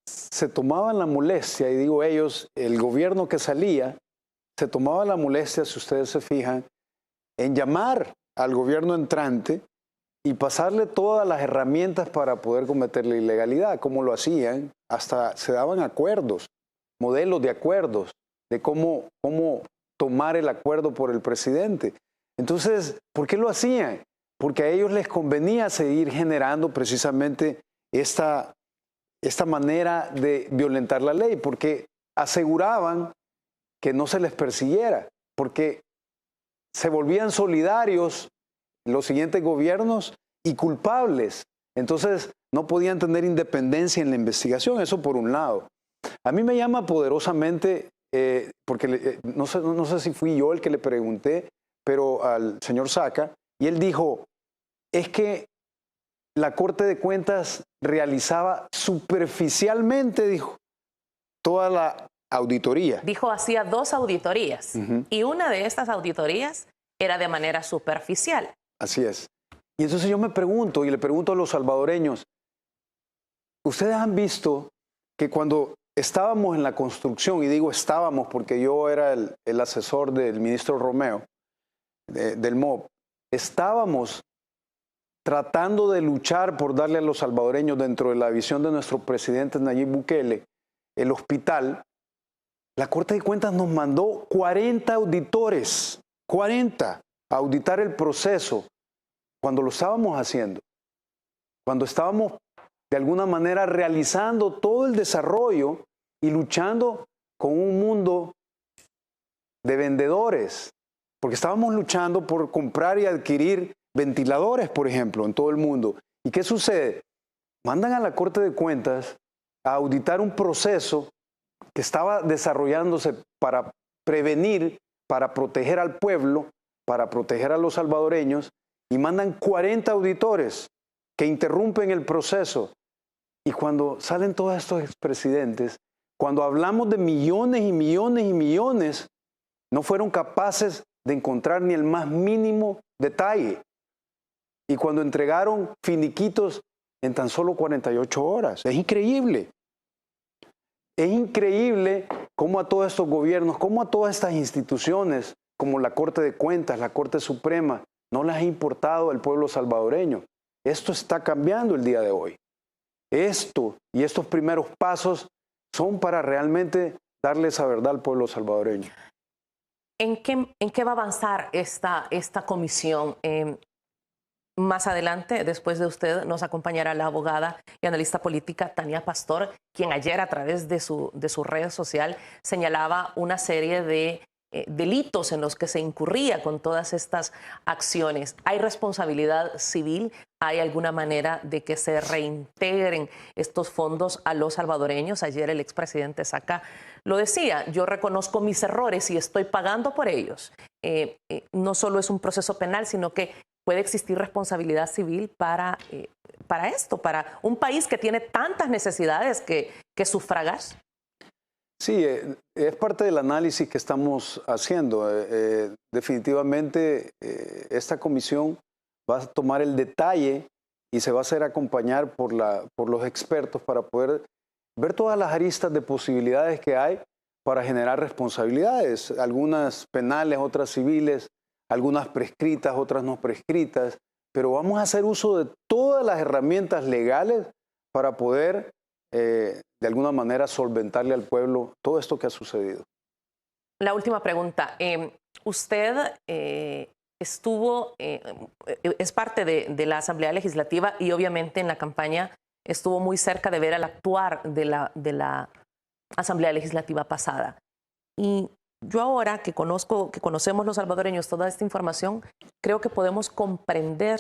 se tomaban la molestia, y digo ellos, el gobierno que salía, se tomaba la molestia, si ustedes se fijan, en llamar al gobierno entrante y pasarle todas las herramientas para poder cometer la ilegalidad. ¿Cómo lo hacían? Hasta se daban acuerdos, modelos de acuerdos, de cómo tomar el acuerdo por el presidente. Entonces, ¿por qué lo hacían? Porque a ellos les convenía seguir generando precisamente esta manera de violentar la ley, porque aseguraban que no se les persiguiera, porque se volvían solidarios los siguientes gobiernos y culpables. Entonces no podían tener independencia en la investigación, eso por un lado. A mí me llama poderosamente, porque no sé si fui yo el que le pregunté, pero al señor Saca, y él dijo, es que la Corte de Cuentas realizaba superficialmente, dijo, toda la auditoría. Dijo, hacía 2 auditorías, y una de estas auditorías era de manera superficial. Así es. Y entonces yo me pregunto, y le pregunto a los salvadoreños, ¿ustedes han visto que cuando estábamos en la construcción, y digo estábamos porque yo era el asesor del ministro Romeo, del MOB, estábamos tratando de luchar por darle a los salvadoreños, dentro de la visión de nuestro presidente Nayib Bukele, el hospital? La Corte de Cuentas nos mandó 40 auditores, 40, a auditar el proceso cuando lo estábamos haciendo, cuando estábamos de alguna manera realizando todo el desarrollo y luchando con un mundo de vendedores, porque estábamos luchando por comprar y adquirir ventiladores, por ejemplo, en todo el mundo. ¿Y qué sucede? Mandan a la Corte de Cuentas a auditar un proceso que estaba desarrollándose para prevenir, para proteger al pueblo, para proteger a los salvadoreños, y mandan 40 auditores que interrumpen el proceso. Y cuando salen todos estos expresidentes, cuando hablamos de millones y millones y millones, no fueron capaces de encontrar ni el más mínimo detalle. Y cuando entregaron finiquitos en tan solo 48 horas. Es increíble. Es increíble cómo a todos estos gobiernos, cómo a todas estas instituciones, como la Corte de Cuentas, la Corte Suprema, no les ha importado al pueblo salvadoreño. Esto está cambiando el día de hoy. Esto y estos primeros pasos son para realmente darle esa verdad al pueblo salvadoreño. ¿En qué va a avanzar esta comisión? Más adelante, después de usted, nos acompañará la abogada y analista política Tania Pastor, quien ayer a través de su red social señalaba una serie de delitos en los que se incurría con todas estas acciones. ¿Hay responsabilidad civil? ¿Hay alguna manera de que se reintegren estos fondos a los salvadoreños? Ayer el expresidente Saca lo decía, yo reconozco mis errores y estoy pagando por ellos. No solo es un proceso penal, sino que puede existir responsabilidad civil para esto, para un país que tiene tantas necesidades que sufragar. Sí, es parte del análisis que estamos haciendo. Definitivamente esta comisión va a tomar el detalle y se va a hacer acompañar por los expertos para poder ver todas las aristas de posibilidades que hay para generar responsabilidades, algunas penales, otras civiles, algunas prescritas, otras no prescritas, pero vamos a hacer uso de todas las herramientas legales para poder de alguna manera solventarle al pueblo todo esto que ha sucedido. La última pregunta. Usted es parte de la Asamblea Legislativa y obviamente en la campaña estuvo muy cerca de ver el actuar de la Asamblea Legislativa pasada. Y yo ahora que conocemos los salvadoreños toda esta información, creo que podemos comprender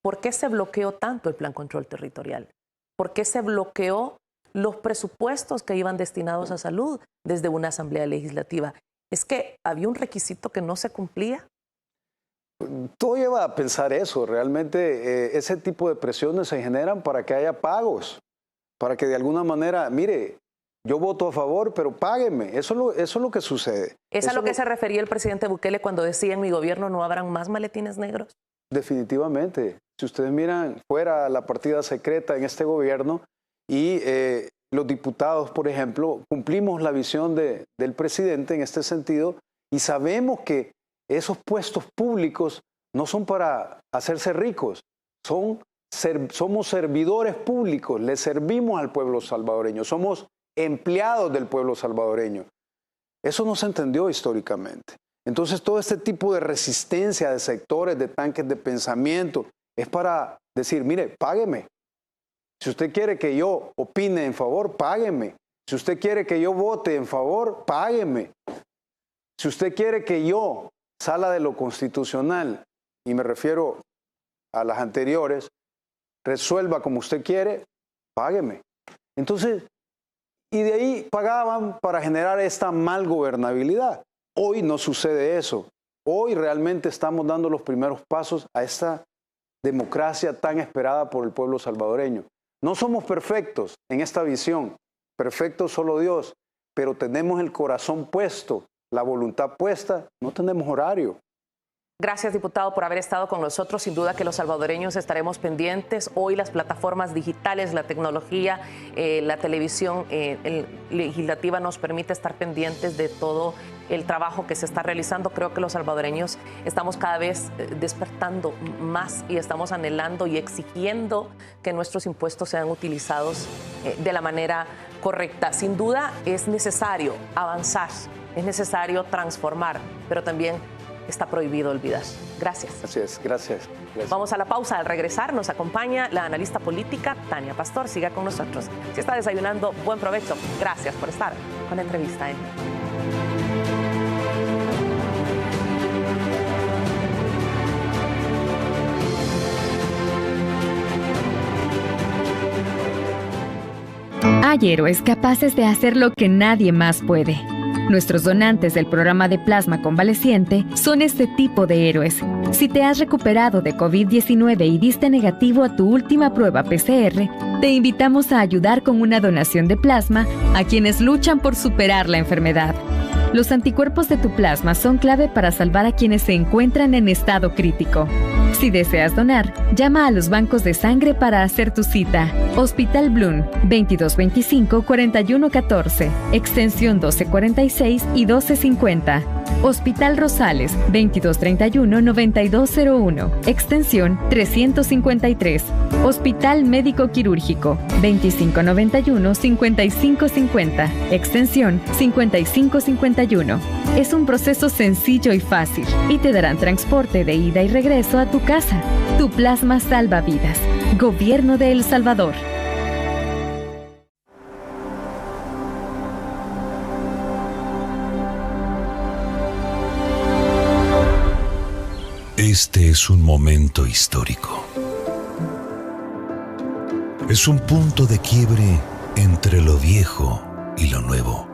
por qué se bloqueó tanto el Plan Control Territorial. ¿Por qué se bloqueó los presupuestos que iban destinados a salud desde una asamblea legislativa? ¿Es que había un requisito que no se cumplía? Todo lleva a pensar eso. Realmente ese tipo de presiones se generan para que haya pagos, para que de alguna manera, mire, yo voto a favor, pero págueme. Eso es lo que sucede. ¿Es a lo que se refería el presidente Bukele cuando decía en mi gobierno no habrán más maletines negros? Definitivamente. Si ustedes miran fuera la partida secreta en este gobierno y los diputados, por ejemplo, cumplimos la visión del presidente en este sentido y sabemos que esos puestos públicos no son para hacerse ricos, somos servidores públicos, le servimos al pueblo salvadoreño, somos empleados del pueblo salvadoreño. Eso no se entendió históricamente. Entonces todo este tipo de resistencia de sectores, de tanques de pensamiento, es para decir, mire, págueme. Si usted quiere que yo opine en favor, págueme. Si usted quiere que yo vote en favor, págueme. Si usted quiere que yo salga de lo constitucional, y me refiero a las anteriores, resuelva como usted quiere, págueme. Entonces, y de ahí pagaban para generar esta mal gobernabilidad. Hoy no sucede eso. Hoy realmente estamos dando los primeros pasos a esta democracia tan esperada por el pueblo salvadoreño. No somos perfectos en esta visión, perfecto solo Dios, pero tenemos el corazón puesto, la voluntad puesta, no tenemos horario. Gracias, diputado, por haber estado con nosotros. Sin duda que los salvadoreños estaremos pendientes. Hoy las plataformas digitales, la tecnología, la televisión legislativa nos permite estar pendientes de todo el trabajo que se está realizando. Creo que los salvadoreños estamos cada vez despertando más y estamos anhelando y exigiendo que nuestros impuestos sean utilizados de la manera correcta. Sin duda es necesario avanzar, es necesario transformar, pero también está prohibido olvidar. Gracias. Así es, gracias. Vamos a la pausa. Al regresar nos acompaña la analista política Tania Pastor. Siga con nosotros. Si está desayunando, buen provecho. Gracias por estar con la entrevista. Hay héroes capaces de hacer lo que nadie más puede. Nuestros donantes del programa de plasma convaleciente son este tipo de héroes. Si te has recuperado de COVID-19 y diste negativo a tu última prueba PCR, te invitamos a ayudar con una donación de plasma a quienes luchan por superar la enfermedad. Los anticuerpos de tu plasma son clave para salvar a quienes se encuentran en estado crítico. Si deseas donar, llama a los bancos de sangre para hacer tu cita. Hospital Bloom, 2225-4114, extensión 1246 y 1250. Hospital Rosales, 2231-9201, extensión 353. Hospital Médico Quirúrgico, 2591-5550, extensión 5551. Es un proceso sencillo y fácil y te darán transporte de ida y regreso a tu casa. Tu plasma salva vidas. Gobierno de El Salvador. Este es un momento histórico. Es un punto de quiebre entre lo viejo y lo nuevo.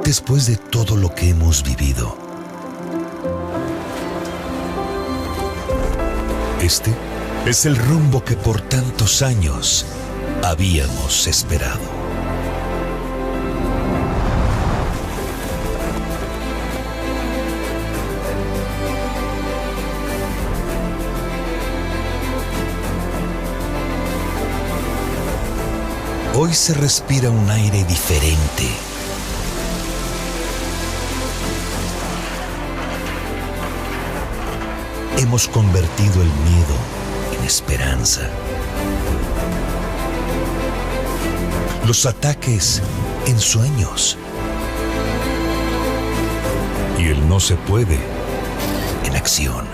Después de todo lo que hemos vivido, este es el rumbo que por tantos años habíamos esperado. Hoy se respira un aire diferente. Hemos convertido el miedo en esperanza. Los ataques en sueños. Y el no se puede en acción.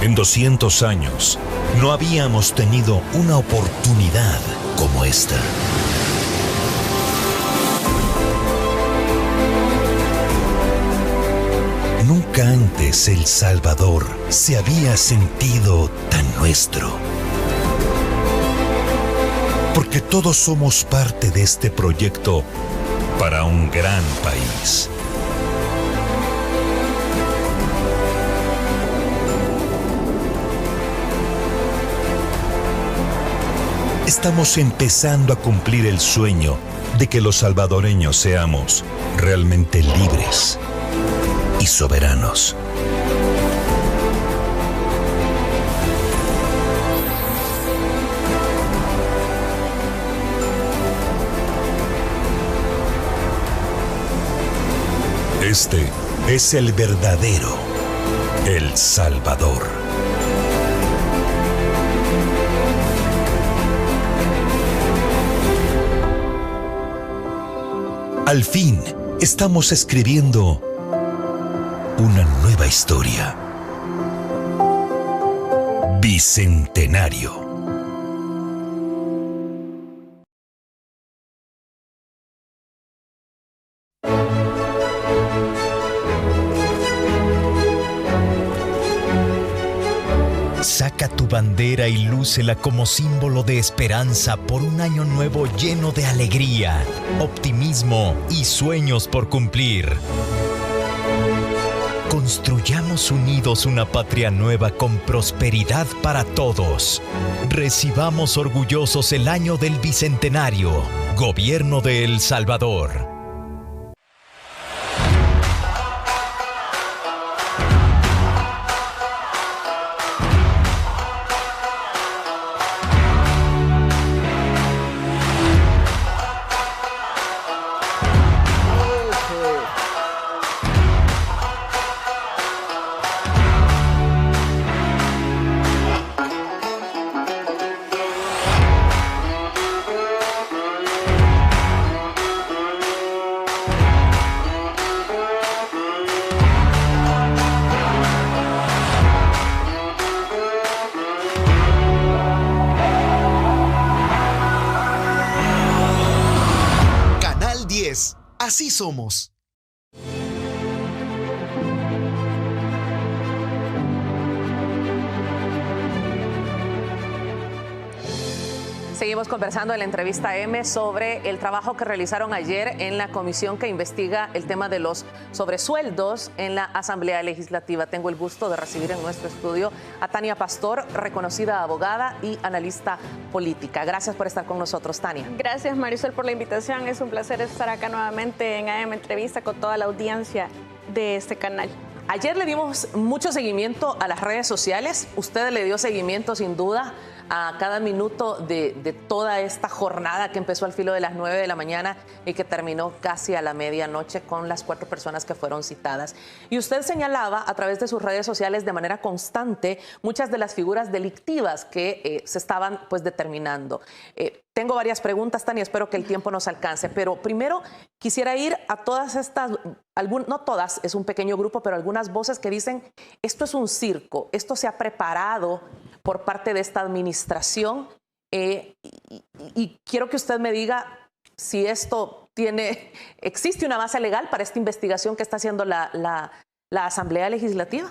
En 200 años no habíamos tenido una oportunidad como esta. Nunca antes El Salvador se había sentido tan nuestro. Porque todos somos parte de este proyecto para un gran país. Estamos empezando a cumplir el sueño de que los salvadoreños seamos realmente libres y soberanos. Este es el verdadero El Salvador. Al fin, estamos escribiendo una nueva historia. Bicentenario. Saca tu bandera y lúcela como símbolo de esperanza por un año nuevo lleno de alegría, optimismo y sueños por cumplir. Construyamos unidos una patria nueva con prosperidad para todos. Recibamos orgullosos el año del Bicentenario. Gobierno de El Salvador. Así somos. Seguimos conversando en la entrevista M sobre el trabajo que realizaron ayer en la comisión que investiga el tema de los sobresueldos en la Asamblea Legislativa. Tengo el gusto de recibir en nuestro estudio a Tania Pastor, reconocida abogada y analista política. Gracias por estar con nosotros, Tania. Gracias, Marisol, por la invitación. Es un placer estar acá nuevamente en AM Entrevista con toda la audiencia de este canal. Ayer le dimos mucho seguimiento a las redes sociales. Usted le dio seguimiento, sin duda, a cada minuto de toda esta jornada que empezó al filo de las 9 de la mañana y que terminó casi a la medianoche con las 4 personas que fueron citadas. Y usted señalaba a través de sus redes sociales de manera constante muchas de las figuras delictivas que se estaban determinando. Tengo varias preguntas, Tania, espero que el tiempo nos alcance, pero primero quisiera ir a todas estas, no todas, es un pequeño grupo, pero algunas voces que dicen esto es un circo, esto se ha preparado por parte de esta administración y quiero que usted me diga si esto existe una base legal para esta investigación que está haciendo la la Asamblea Legislativa?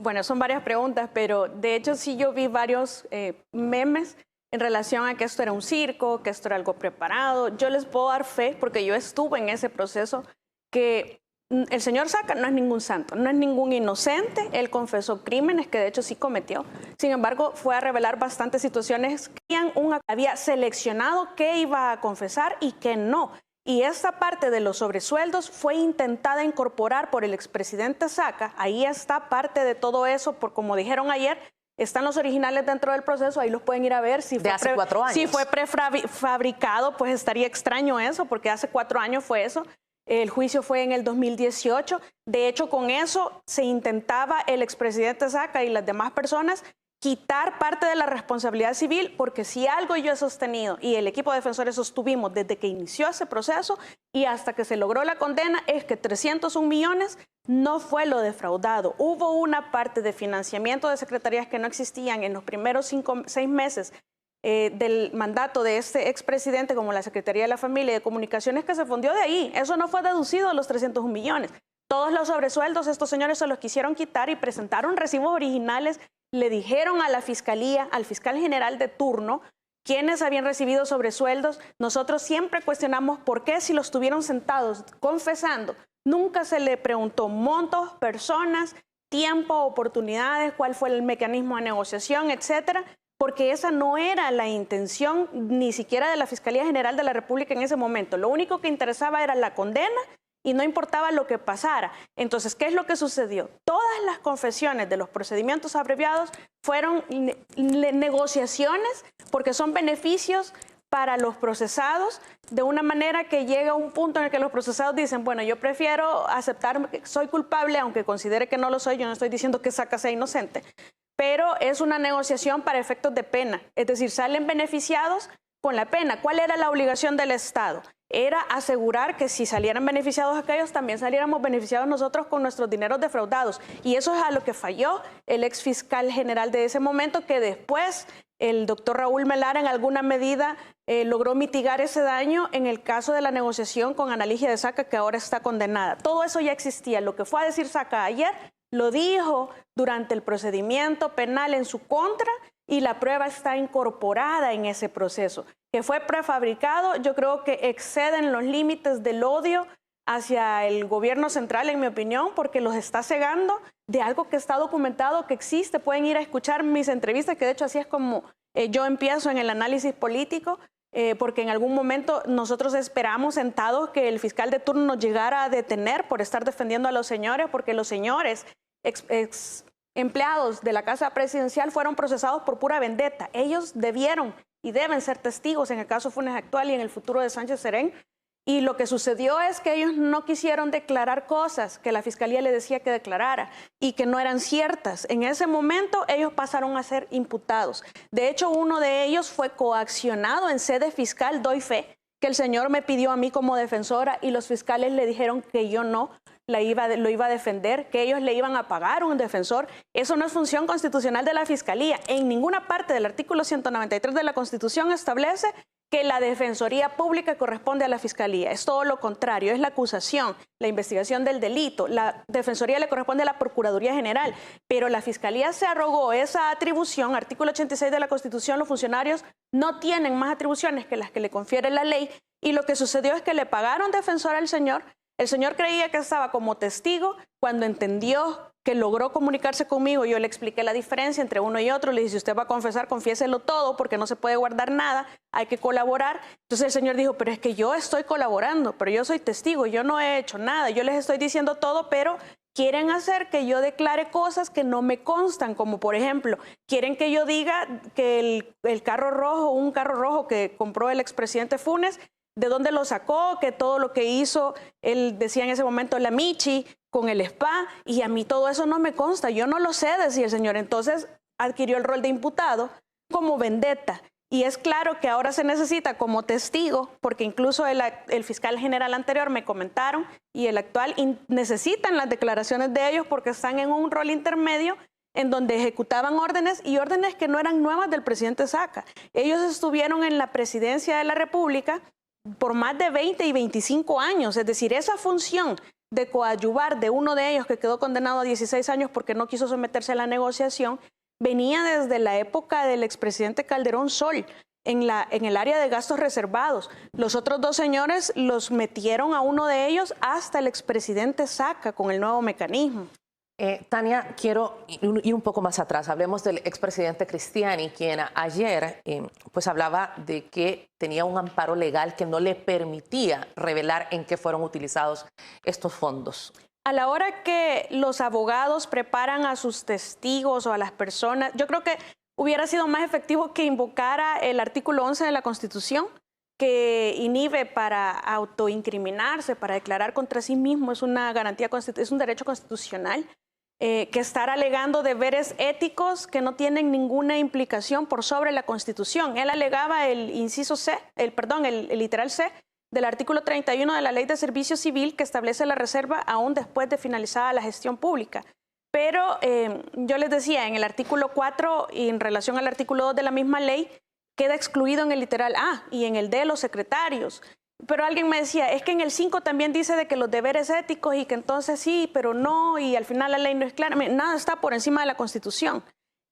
Bueno, son varias preguntas, pero de hecho sí yo vi varios memes en relación a que esto era un circo, que esto era algo preparado. Yo les puedo dar fe, porque yo estuve en ese proceso, que el señor Saca no es ningún santo, no es ningún inocente. Él confesó crímenes que de hecho sí cometió. Sin embargo, fue a revelar bastantes situaciones que había seleccionado qué iba a confesar y qué no. Y esta parte de los sobresueldos fue intentada incorporar por el expresidente Saca. Ahí está parte de todo eso, por como dijeron ayer, están los originales dentro del proceso, ahí los pueden ir a ver. Si de hace 4 años. Si fue prefabricado, pues estaría extraño eso, porque hace 4 años fue eso. El juicio fue en el 2018. De hecho, con eso se intentaba el expresidente Saca y las demás personas quitar parte de la responsabilidad civil, porque si algo yo he sostenido y el equipo de defensores sostuvimos desde que inició ese proceso y hasta que se logró la condena, es que 301 millones no fue lo defraudado. Hubo una parte de financiamiento de secretarías que no existían en los primeros 6 meses del mandato de este expresidente, como la Secretaría de la Familia y de Comunicaciones, que se fundió de ahí. Eso no fue deducido de los 301 millones. Todos los sobresueldos estos señores se los quisieron quitar y presentaron recibos originales. Le dijeron a la Fiscalía, al fiscal general de turno, quiénes habían recibido sobresueldos. Nosotros siempre cuestionamos por qué, si los tuvieron sentados confesando, nunca se le preguntó montos, personas, tiempo, oportunidades, cuál fue el mecanismo de negociación, etcétera, porque esa no era la intención ni siquiera de la Fiscalía General de la República en ese momento. Lo único que interesaba era la condena y no importaba lo que pasara. Entonces, ¿qué es lo que sucedió? Todas las confesiones de los procedimientos abreviados fueron negociaciones, porque son beneficios para los procesados, de una manera que llega a un punto en el que los procesados dicen, bueno, yo prefiero aceptar que soy culpable, aunque considere que no lo soy. Yo no estoy diciendo que Saca sea inocente, pero es una negociación para efectos de pena. Es decir, salen beneficiados con la pena. ¿Cuál era la obligación del Estado? Era asegurar que si salieran beneficiados aquellos, también saliéramos beneficiados nosotros con nuestros dineros defraudados. Y eso es a lo que falló el ex fiscal general de ese momento, que después el doctor Raúl Melara en alguna medida logró mitigar ese daño en el caso de la negociación con Ana Ligia de Saca, que ahora está condenada. Todo eso ya existía. Lo que fue a decir Saca ayer, lo dijo durante el procedimiento penal en su contra, y la prueba está incorporada en ese proceso. Que fue prefabricado, yo creo que exceden los límites del odio hacia el gobierno central, en mi opinión, porque los está cegando de algo que está documentado, que existe. Pueden ir a escuchar mis entrevistas, que de hecho así es como yo empiezo en el análisis político, porque en algún momento nosotros esperamos sentados que el fiscal de turno nos llegara a detener por estar defendiendo a los señores, porque los señores empleados de la Casa Presidencial fueron procesados por pura vendetta. Ellos debieron y deben ser testigos en el caso Funes actual y en el futuro de Sánchez Serén. Y lo que sucedió es que ellos no quisieron declarar cosas que la Fiscalía le decía que declarara y que no eran ciertas. En ese momento ellos pasaron a ser imputados. De hecho, uno de ellos fue coaccionado en sede fiscal. Doy fe que el señor me pidió a mí como defensora y los fiscales le dijeron que yo no lo iba a defender, que ellos le iban a pagar un defensor. Eso no es función constitucional de la Fiscalía. En ninguna parte del artículo 193 de la Constitución establece que la Defensoría Pública corresponde a la Fiscalía. Es todo lo contrario, es la acusación, la investigación del delito. La Defensoría le corresponde a la Procuraduría General, pero la Fiscalía se arrogó esa atribución. Artículo 86 de la Constitución, los funcionarios no tienen más atribuciones que las que le confiere la ley, y lo que sucedió es que le pagaron defensor al señor. El señor creía que estaba como testigo. Cuando entendió que logró comunicarse conmigo, yo le expliqué la diferencia entre uno y otro. Le dije, si usted va a confesar, confiéselo todo, porque no se puede guardar nada, hay que colaborar. Entonces el señor dijo, pero es que yo estoy colaborando, pero yo soy testigo, yo no he hecho nada, yo les estoy diciendo todo, pero quieren hacer que yo declare cosas que no me constan, como por ejemplo, quieren que yo diga que el carro rojo, un carro rojo que compró el expresidente Funes, de dónde lo sacó, que todo lo que hizo, él decía en ese momento, la Michi, con el spa, y a mí todo eso no me consta, yo no lo sé, decía el señor. Entonces adquirió el rol de imputado como vendetta. Y es claro que ahora se necesita como testigo, porque incluso el fiscal general anterior me comentaron, y el actual necesitan las declaraciones de ellos porque están en un rol intermedio en donde ejecutaban órdenes, y órdenes que no eran nuevas del presidente Saca. Ellos estuvieron en la presidencia de la República por más de 20 y 25 años. Es decir, esa función de coadyuvar de uno de ellos que quedó condenado a 16 años porque no quiso someterse a la negociación, venía desde la época del expresidente Calderón Sol, en el área de gastos reservados. Los otros dos señores los metieron a uno de ellos hasta el expresidente Saca con el nuevo mecanismo. Tania, quiero ir un poco más atrás. Hablemos del expresidente Cristiani, quien ayer pues hablaba de que tenía un amparo legal que no le permitía revelar en qué fueron utilizados estos fondos. A la hora que los abogados preparan a sus testigos o a las personas, yo creo que hubiera sido más efectivo que invocara el artículo 11 de la Constitución, que inhibe para autoincriminarse, para declarar contra sí mismo. Es una garantía, es un derecho constitucional. Que estar alegando deberes éticos que no tienen ninguna implicación por sobre la Constitución. Él alegaba el inciso C, el literal C del artículo 31 de la Ley de Servicio Civil, que establece la reserva aún después de finalizada la gestión pública. Pero yo les decía, en el artículo 4 y en relación al artículo 2 de la misma ley, queda excluido en el literal A y en el D los secretarios. Pero alguien me decía, es que en el 5 también dice de que los deberes éticos y que entonces sí, pero no, y al final la ley no es clara. Nada está por encima de la Constitución.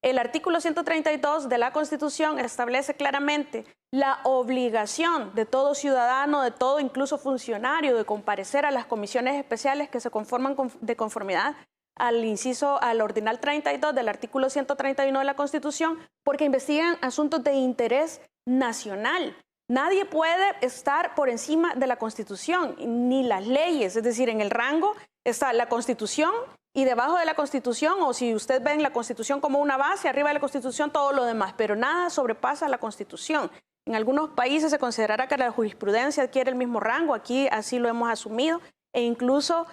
El artículo 132 de la Constitución establece claramente la obligación de todo ciudadano, de todo incluso funcionario, de comparecer a las comisiones especiales que se conforman de conformidad al ordinal 32 del artículo 131 de la Constitución, porque investigan asuntos de interés nacional. Nadie puede estar por encima de la Constitución, ni las leyes. Es decir, en el rango está la Constitución y debajo de la Constitución, o si usted ve en la Constitución como una base, arriba de la Constitución todo lo demás, pero nada sobrepasa la Constitución. En algunos países se considerará que la jurisprudencia adquiere el mismo rango, aquí así lo hemos asumido, e incluso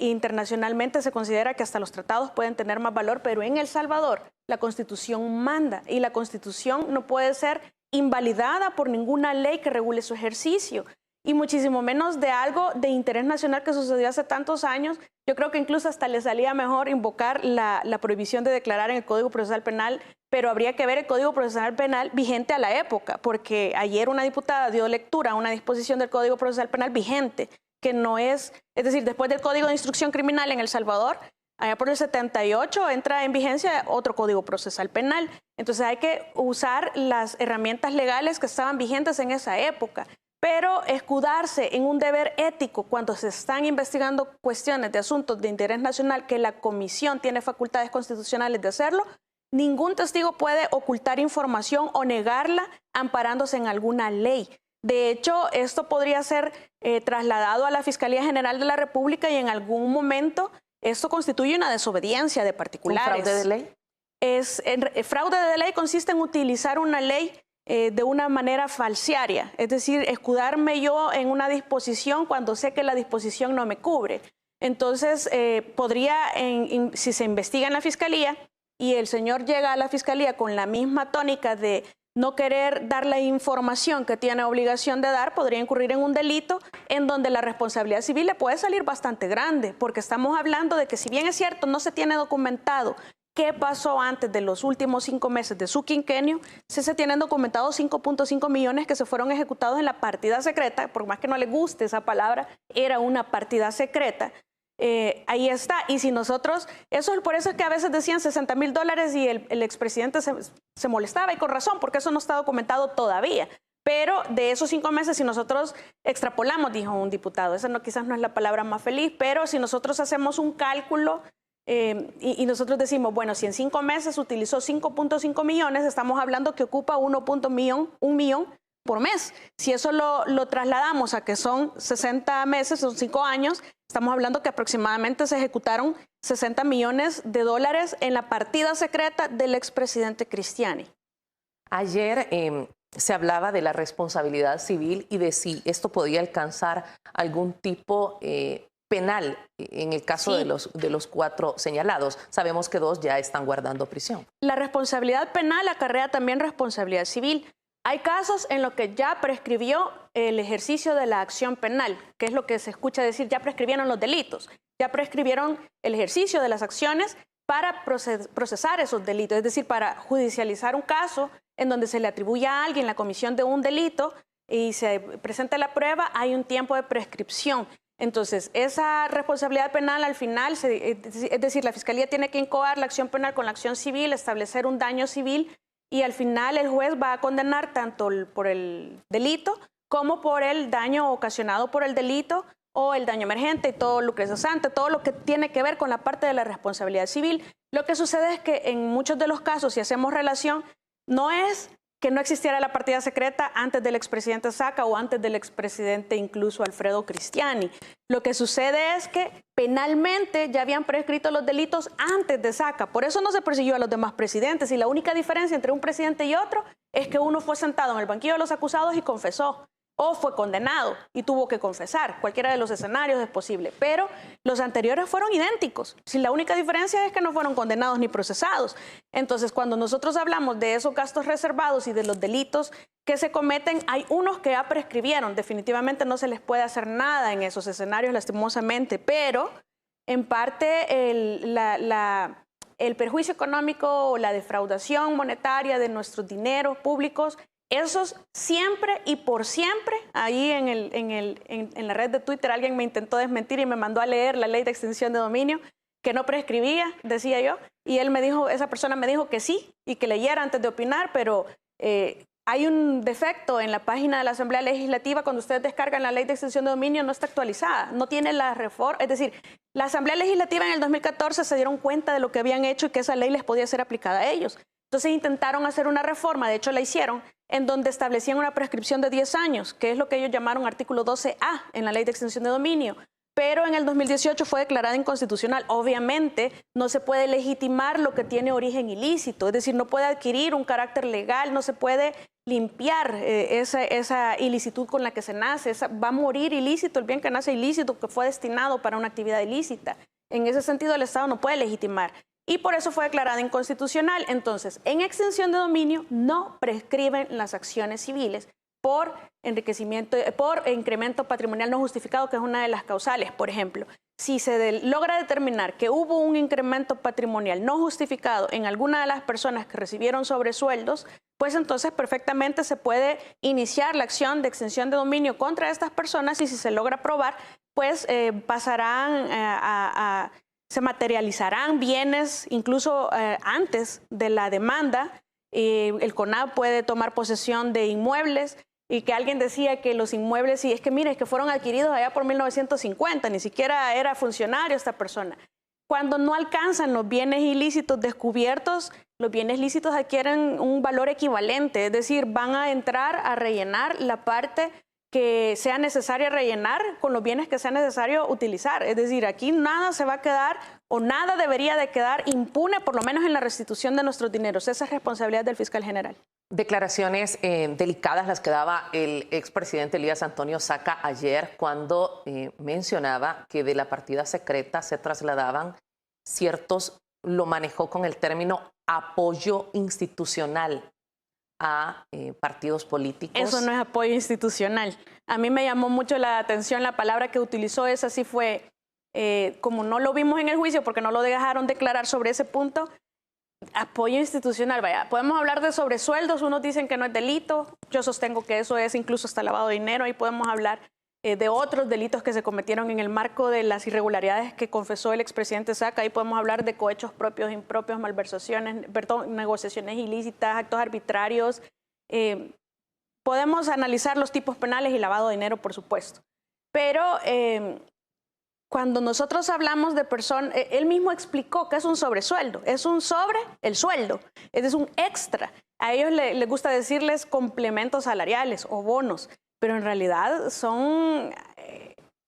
internacionalmente se considera que hasta los tratados pueden tener más valor, pero en El Salvador la Constitución manda y la Constitución no puede ser invalidada por ninguna ley que regule su ejercicio, y muchísimo menos de algo de interés nacional que sucedió hace tantos años. Yo creo que incluso hasta le salía mejor invocar la prohibición de declarar en el Código Procesal Penal, pero habría que ver el Código Procesal Penal vigente a la época, porque ayer una diputada dio lectura a una disposición del Código Procesal Penal vigente, que no es decir, después del Código de Instrucción Criminal en El Salvador, allá por el 78 entra en vigencia otro Código Procesal Penal. Entonces hay que usar las herramientas legales que estaban vigentes en esa época. Pero escudarse en un deber ético cuando se están investigando cuestiones de asuntos de interés nacional, que la comisión tiene facultades constitucionales de hacerlo, ningún testigo puede ocultar información o negarla amparándose en alguna ley. De hecho, esto podría ser trasladado a la Fiscalía General de la República y en algún momento esto constituye una desobediencia de particulares. ¿Un fraude de ley? Fraude de ley consiste en utilizar una ley de una manera falsaria, es decir, escudarme yo en una disposición cuando sé que la disposición no me cubre. Entonces, podría, si se investiga en la Fiscalía y el señor llega a la Fiscalía con la misma tónica de no querer dar la información que tiene obligación de dar, podría incurrir en un delito en donde la responsabilidad civil le puede salir bastante grande, porque estamos hablando de que, si bien es cierto, no se tiene documentado qué pasó antes de los últimos 5 meses de su quinquenio, sí se tienen documentados 5.5 millones que se fueron ejecutados en la partida secreta. Por más que no le guste esa palabra, era una partida secreta. Ahí está. Y si nosotros, por eso es que a veces decían $60,000 y el expresidente se molestaba, y con razón, porque eso no está documentado todavía. Pero de esos 5 meses, si nosotros extrapolamos, dijo un diputado, esa quizás no es la palabra más feliz, pero si nosotros hacemos un cálculo y nosotros decimos, bueno, si en 5 meses utilizó 5.5 millones, estamos hablando que ocupa 1 millón por mes. Si eso lo trasladamos a que son 60 meses, son 5 años, estamos hablando que aproximadamente se ejecutaron $60 millones en la partida secreta del expresidente Cristiani. Ayer se hablaba de la responsabilidad civil y de si esto podía alcanzar algún tipo penal en el caso de los 4 señalados. Sabemos que 2 ya están guardando prisión. La responsabilidad penal acarrea también responsabilidad civil. Hay casos en los que ya prescribió el ejercicio de la acción penal, que es lo que se escucha decir, ya prescribieron los delitos, ya prescribieron el ejercicio de las acciones para procesar esos delitos, es decir, para judicializar un caso en donde se le atribuye a alguien la comisión de un delito y se presenta la prueba, hay un tiempo de prescripción. Entonces, esa responsabilidad penal al final, es decir, la Fiscalía tiene que incoar la acción penal con la acción civil, establecer un daño civil y al final el juez va a condenar tanto por el delito como por el daño ocasionado por el delito o el daño emergente y todo lo que es cesante, todo lo que tiene que ver con la parte de la responsabilidad civil. Lo que sucede es que en muchos de los casos, si hacemos relación, no es que no existiera la partida secreta antes del expresidente Saca o antes del expresidente incluso Alfredo Cristiani. Lo que sucede es que penalmente ya habían prescrito los delitos antes de Saca. Por eso no se persiguió a los demás presidentes y la única diferencia entre un presidente y otro es que uno fue sentado en el banquillo de los acusados y confesó. O fue condenado y tuvo que confesar. Cualquiera de los escenarios es posible. Pero los anteriores fueron idénticos. Si la única diferencia es que no fueron condenados ni procesados. Entonces, cuando nosotros hablamos de esos gastos reservados y de los delitos que se cometen, hay unos que ya prescribieron. Definitivamente no se les puede hacer nada en esos escenarios, lastimosamente. Pero, en parte, el perjuicio económico o la defraudación monetaria de nuestros dineros públicos, esos siempre y por siempre, ahí en la red de Twitter alguien me intentó desmentir y me mandó a leer la ley de extinción de dominio, que no prescribía, decía yo, y él me dijo, esa persona me dijo que sí, y que leyera antes de opinar, pero hay un defecto en la página de la Asamblea Legislativa. Cuando ustedes descargan la ley de extinción de dominio, no está actualizada, no tiene la reforma, es decir, la Asamblea Legislativa en el 2014 se dieron cuenta de lo que habían hecho y que esa ley les podía ser aplicada a ellos. Entonces intentaron hacer una reforma, de hecho la hicieron, en donde establecían una prescripción de 10 años, que es lo que ellos llamaron artículo 12A en la ley de extinción de dominio. Pero en el 2018 fue declarada inconstitucional. Obviamente no se puede legitimar lo que tiene origen ilícito, es decir, no puede adquirir un carácter legal, no se puede limpiar esa ilicitud con la que se nace. Va a morir ilícito el bien que nace ilícito, que fue destinado para una actividad ilícita. En ese sentido, el Estado no puede legitimar. Y por eso fue declarada inconstitucional. Entonces, en extinción de dominio no prescriben las acciones civiles por enriquecimiento, por incremento patrimonial no justificado, que es una de las causales. Por ejemplo, si se logra determinar que hubo un incremento patrimonial no justificado en alguna de las personas que recibieron sobresueldos, pues entonces perfectamente se puede iniciar la acción de extinción de dominio contra estas personas y si se logra probar, pues pasarán se materializarán bienes incluso antes de la demanda. El CONAV puede tomar posesión de inmuebles y que alguien decía que los inmuebles, y es que mire, es que fueron adquiridos allá por 1950, ni siquiera era funcionario esta persona. Cuando no alcanzan los bienes ilícitos descubiertos, los bienes lícitos adquieren un valor equivalente, es decir, van a entrar a rellenar la parte que sea necesaria rellenar con los bienes que sea necesario utilizar. Es decir, aquí nada se va a quedar o nada debería de quedar impune, por lo menos en la restitución de nuestros dineros. Esa es responsabilidad del fiscal general. Declaraciones delicadas las que daba el expresidente Elías Antonio Saca ayer cuando mencionaba que de la partida secreta se trasladaban ciertos, lo manejó con el término apoyo institucional a partidos políticos. Eso no es apoyo institucional. A mí me llamó mucho la atención la palabra que utilizó, esa sí fue, como no lo vimos en el juicio porque no lo dejaron declarar sobre ese punto, apoyo institucional. Vaya, podemos hablar de sobresueldos, unos dicen que no es delito, yo sostengo que eso es incluso hasta lavado de dinero, ahí podemos hablar de otros delitos que se cometieron en el marco de las irregularidades que confesó el expresidente Saca. Ahí podemos hablar de cohechos propios, impropios, malversaciones, negociaciones ilícitas, actos arbitrarios. Podemos analizar los tipos penales y lavado de dinero, por supuesto. Pero cuando nosotros hablamos de personas, él mismo explicó que es un sobresueldo, es un sobre el sueldo, es un extra. A ellos les gusta decirles complementos salariales o bonos, pero en realidad son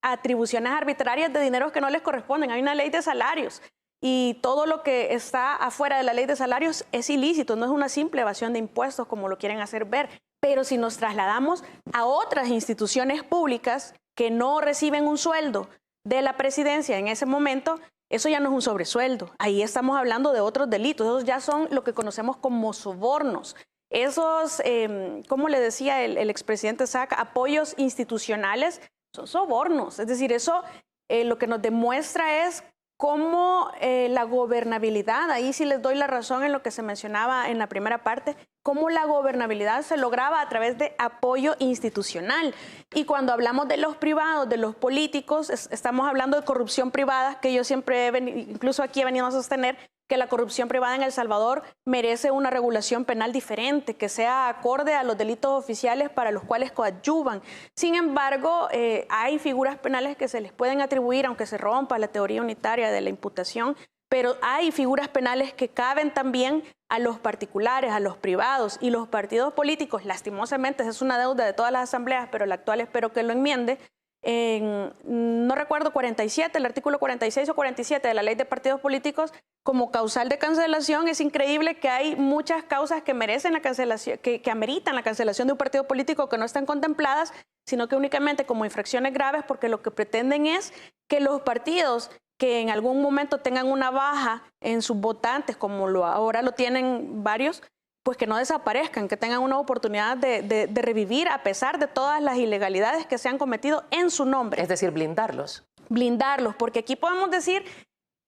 atribuciones arbitrarias de dineros que no les corresponden. Hay una ley de salarios y todo lo que está afuera de la ley de salarios es ilícito, no es una simple evasión de impuestos como lo quieren hacer ver. Pero si nos trasladamos a otras instituciones públicas que no reciben un sueldo de la presidencia en ese momento, eso ya no es un sobresueldo. Ahí estamos hablando de otros delitos, esos ya son lo que conocemos como sobornos. Esos, como le decía el expresidente Saca, apoyos institucionales son sobornos. Es decir, eso lo que nos demuestra es cómo la gobernabilidad, ahí sí les doy la razón en lo que se mencionaba en la primera parte, cómo la gobernabilidad se lograba a través de apoyo institucional. Y cuando hablamos de los privados, de los políticos, estamos hablando de corrupción privada, que yo siempre, incluso aquí he venido a sostener, que la corrupción privada en El Salvador merece una regulación penal diferente, que sea acorde a los delitos oficiales para los cuales coadyuvan. Sin embargo, hay figuras penales que se les pueden atribuir, aunque se rompa la teoría unitaria de la imputación, pero hay figuras penales que caben también a los particulares, a los privados, y los partidos políticos, lastimosamente, esa es una deuda de todas las asambleas, pero la actual espero que lo enmiende. No recuerdo 47, el artículo 46 o 47 de la ley de partidos políticos como causal de cancelación. Es increíble que hay muchas causas que merecen la cancelación, que ameritan la cancelación de un partido político que no están contempladas, sino que únicamente como infracciones graves, porque lo que pretenden es que los partidos que en algún momento tengan una baja en sus votantes, como ahora lo tienen varios, pues que no desaparezcan, que tengan una oportunidad de revivir a pesar de todas las ilegalidades que se han cometido en su nombre. Es decir, blindarlos. Blindarlos, porque aquí podemos decir,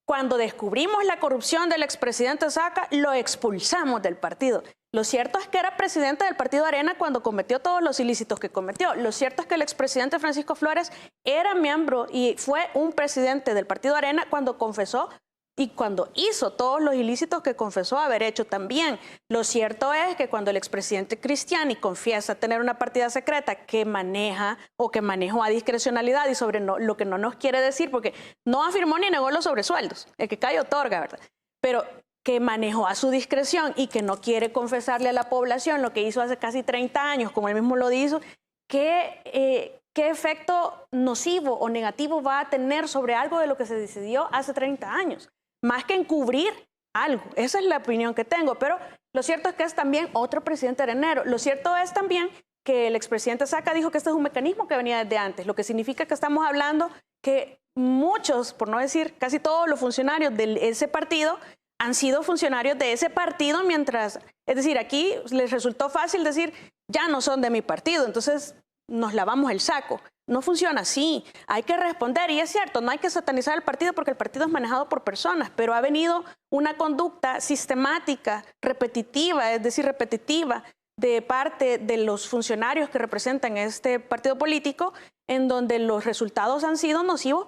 cuando descubrimos la corrupción del expresidente Saca, lo expulsamos del partido. Lo cierto es que era presidente del partido Arena cuando cometió todos los ilícitos que cometió. Lo cierto es que el expresidente Francisco Flores era miembro y fue un presidente del partido Arena cuando confesó y cuando hizo todos los ilícitos que confesó haber hecho también. Lo cierto es que cuando el expresidente Cristiani confiesa tener una partida secreta que maneja o que manejó a discrecionalidad y sobre lo que no nos quiere decir, porque no afirmó ni negó los sobresueldos, el que cae otorga, ¿verdad? Pero que manejó a su discreción y que no quiere confesarle a la población lo que hizo hace casi 30 años, como él mismo lo dijo, ¿qué efecto nocivo o negativo va a tener sobre algo de lo que se decidió hace 30 años? Más que encubrir algo. Esa es la opinión que tengo. Pero lo cierto es que es también otro presidente arenero. Lo cierto es también que el expresidente Saca dijo que este es un mecanismo que venía desde antes, lo que significa que estamos hablando que muchos, por no decir casi todos los funcionarios de ese partido han sido funcionarios de ese partido mientras, es decir, aquí les resultó fácil decir, ya no son de mi partido, entonces nos lavamos el saco. No funciona así, hay que responder, y es cierto, no hay que satanizar el partido porque el partido es manejado por personas, pero ha venido una conducta sistemática, repetitiva, es decir, repetitiva, de parte de los funcionarios que representan este partido político, en donde los resultados han sido nocivos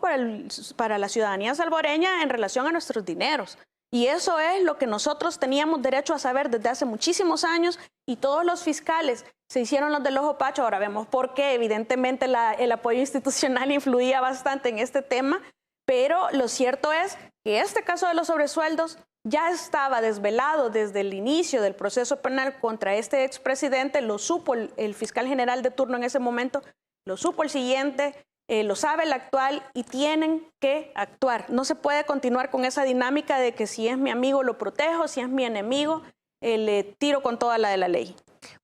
para la ciudadanía salvadoreña en relación a nuestros dineros. Y eso es lo que nosotros teníamos derecho a saber desde hace muchísimos años, y todos los fiscales se hicieron los del ojo pacho. Ahora vemos por qué. Evidentemente el apoyo institucional influía bastante en este tema, pero lo cierto es que este caso de los sobresueldos ya estaba desvelado desde el inicio del proceso penal contra este expresidente. Lo supo el fiscal general de turno en ese momento, lo supo el siguiente, lo sabe el actual, y tienen que actuar. No se puede continuar con esa dinámica de que si es mi amigo lo protejo, si es mi enemigo le tiro con toda la de la ley.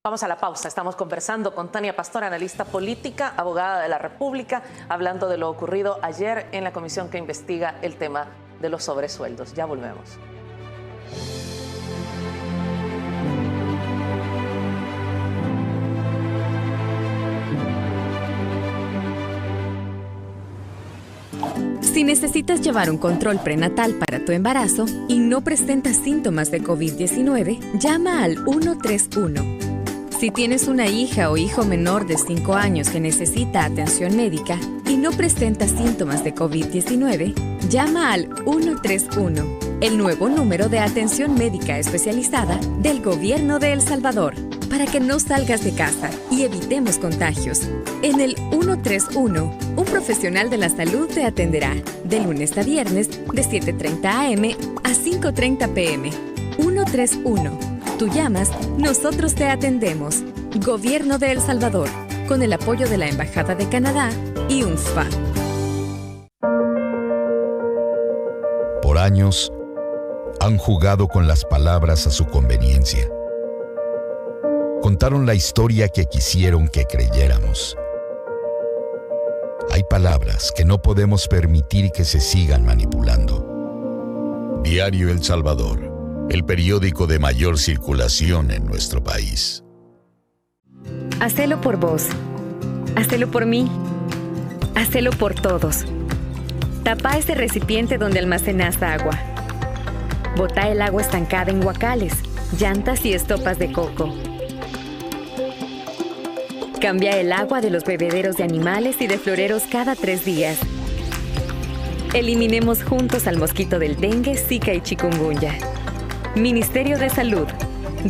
Vamos a la pausa. Estamos conversando con Tania Pastor, analista política, abogada de la República, hablando de lo ocurrido ayer en la comisión que investiga el tema de los sobresueldos. Ya volvemos. Si necesitas llevar un control prenatal para tu embarazo y no presentas síntomas de COVID-19, llama al 131. Si tienes una hija o hijo menor de 5 años que necesita atención médica y no presenta síntomas de COVID-19, llama al 131, el nuevo número de atención médica especializada del Gobierno de El Salvador, para que no salgas de casa y evitemos contagios. En el 131, un profesional de la salud te atenderá de lunes a viernes de 7:30 a.m. a 5:30 p.m. 131. Tú llamas, nosotros te atendemos. Gobierno de El Salvador, con el apoyo de la Embajada de Canadá y UNFPA. Por años, han jugado con las palabras a su conveniencia. Contaron la historia que quisieron que creyéramos. Hay palabras que no podemos permitir que se sigan manipulando. Diario El Salvador, el periódico de mayor circulación en nuestro país. Hacelo por vos. Hacelo por mí. Hacelo por todos. Tapa ese recipiente donde almacenas agua. Bota el agua estancada en guacales, llantas y estopas de coco. Cambia el agua de los bebederos de animales y de floreros cada 3 días. Eliminemos juntos al mosquito del dengue, zika y chikungunya. Ministerio de Salud,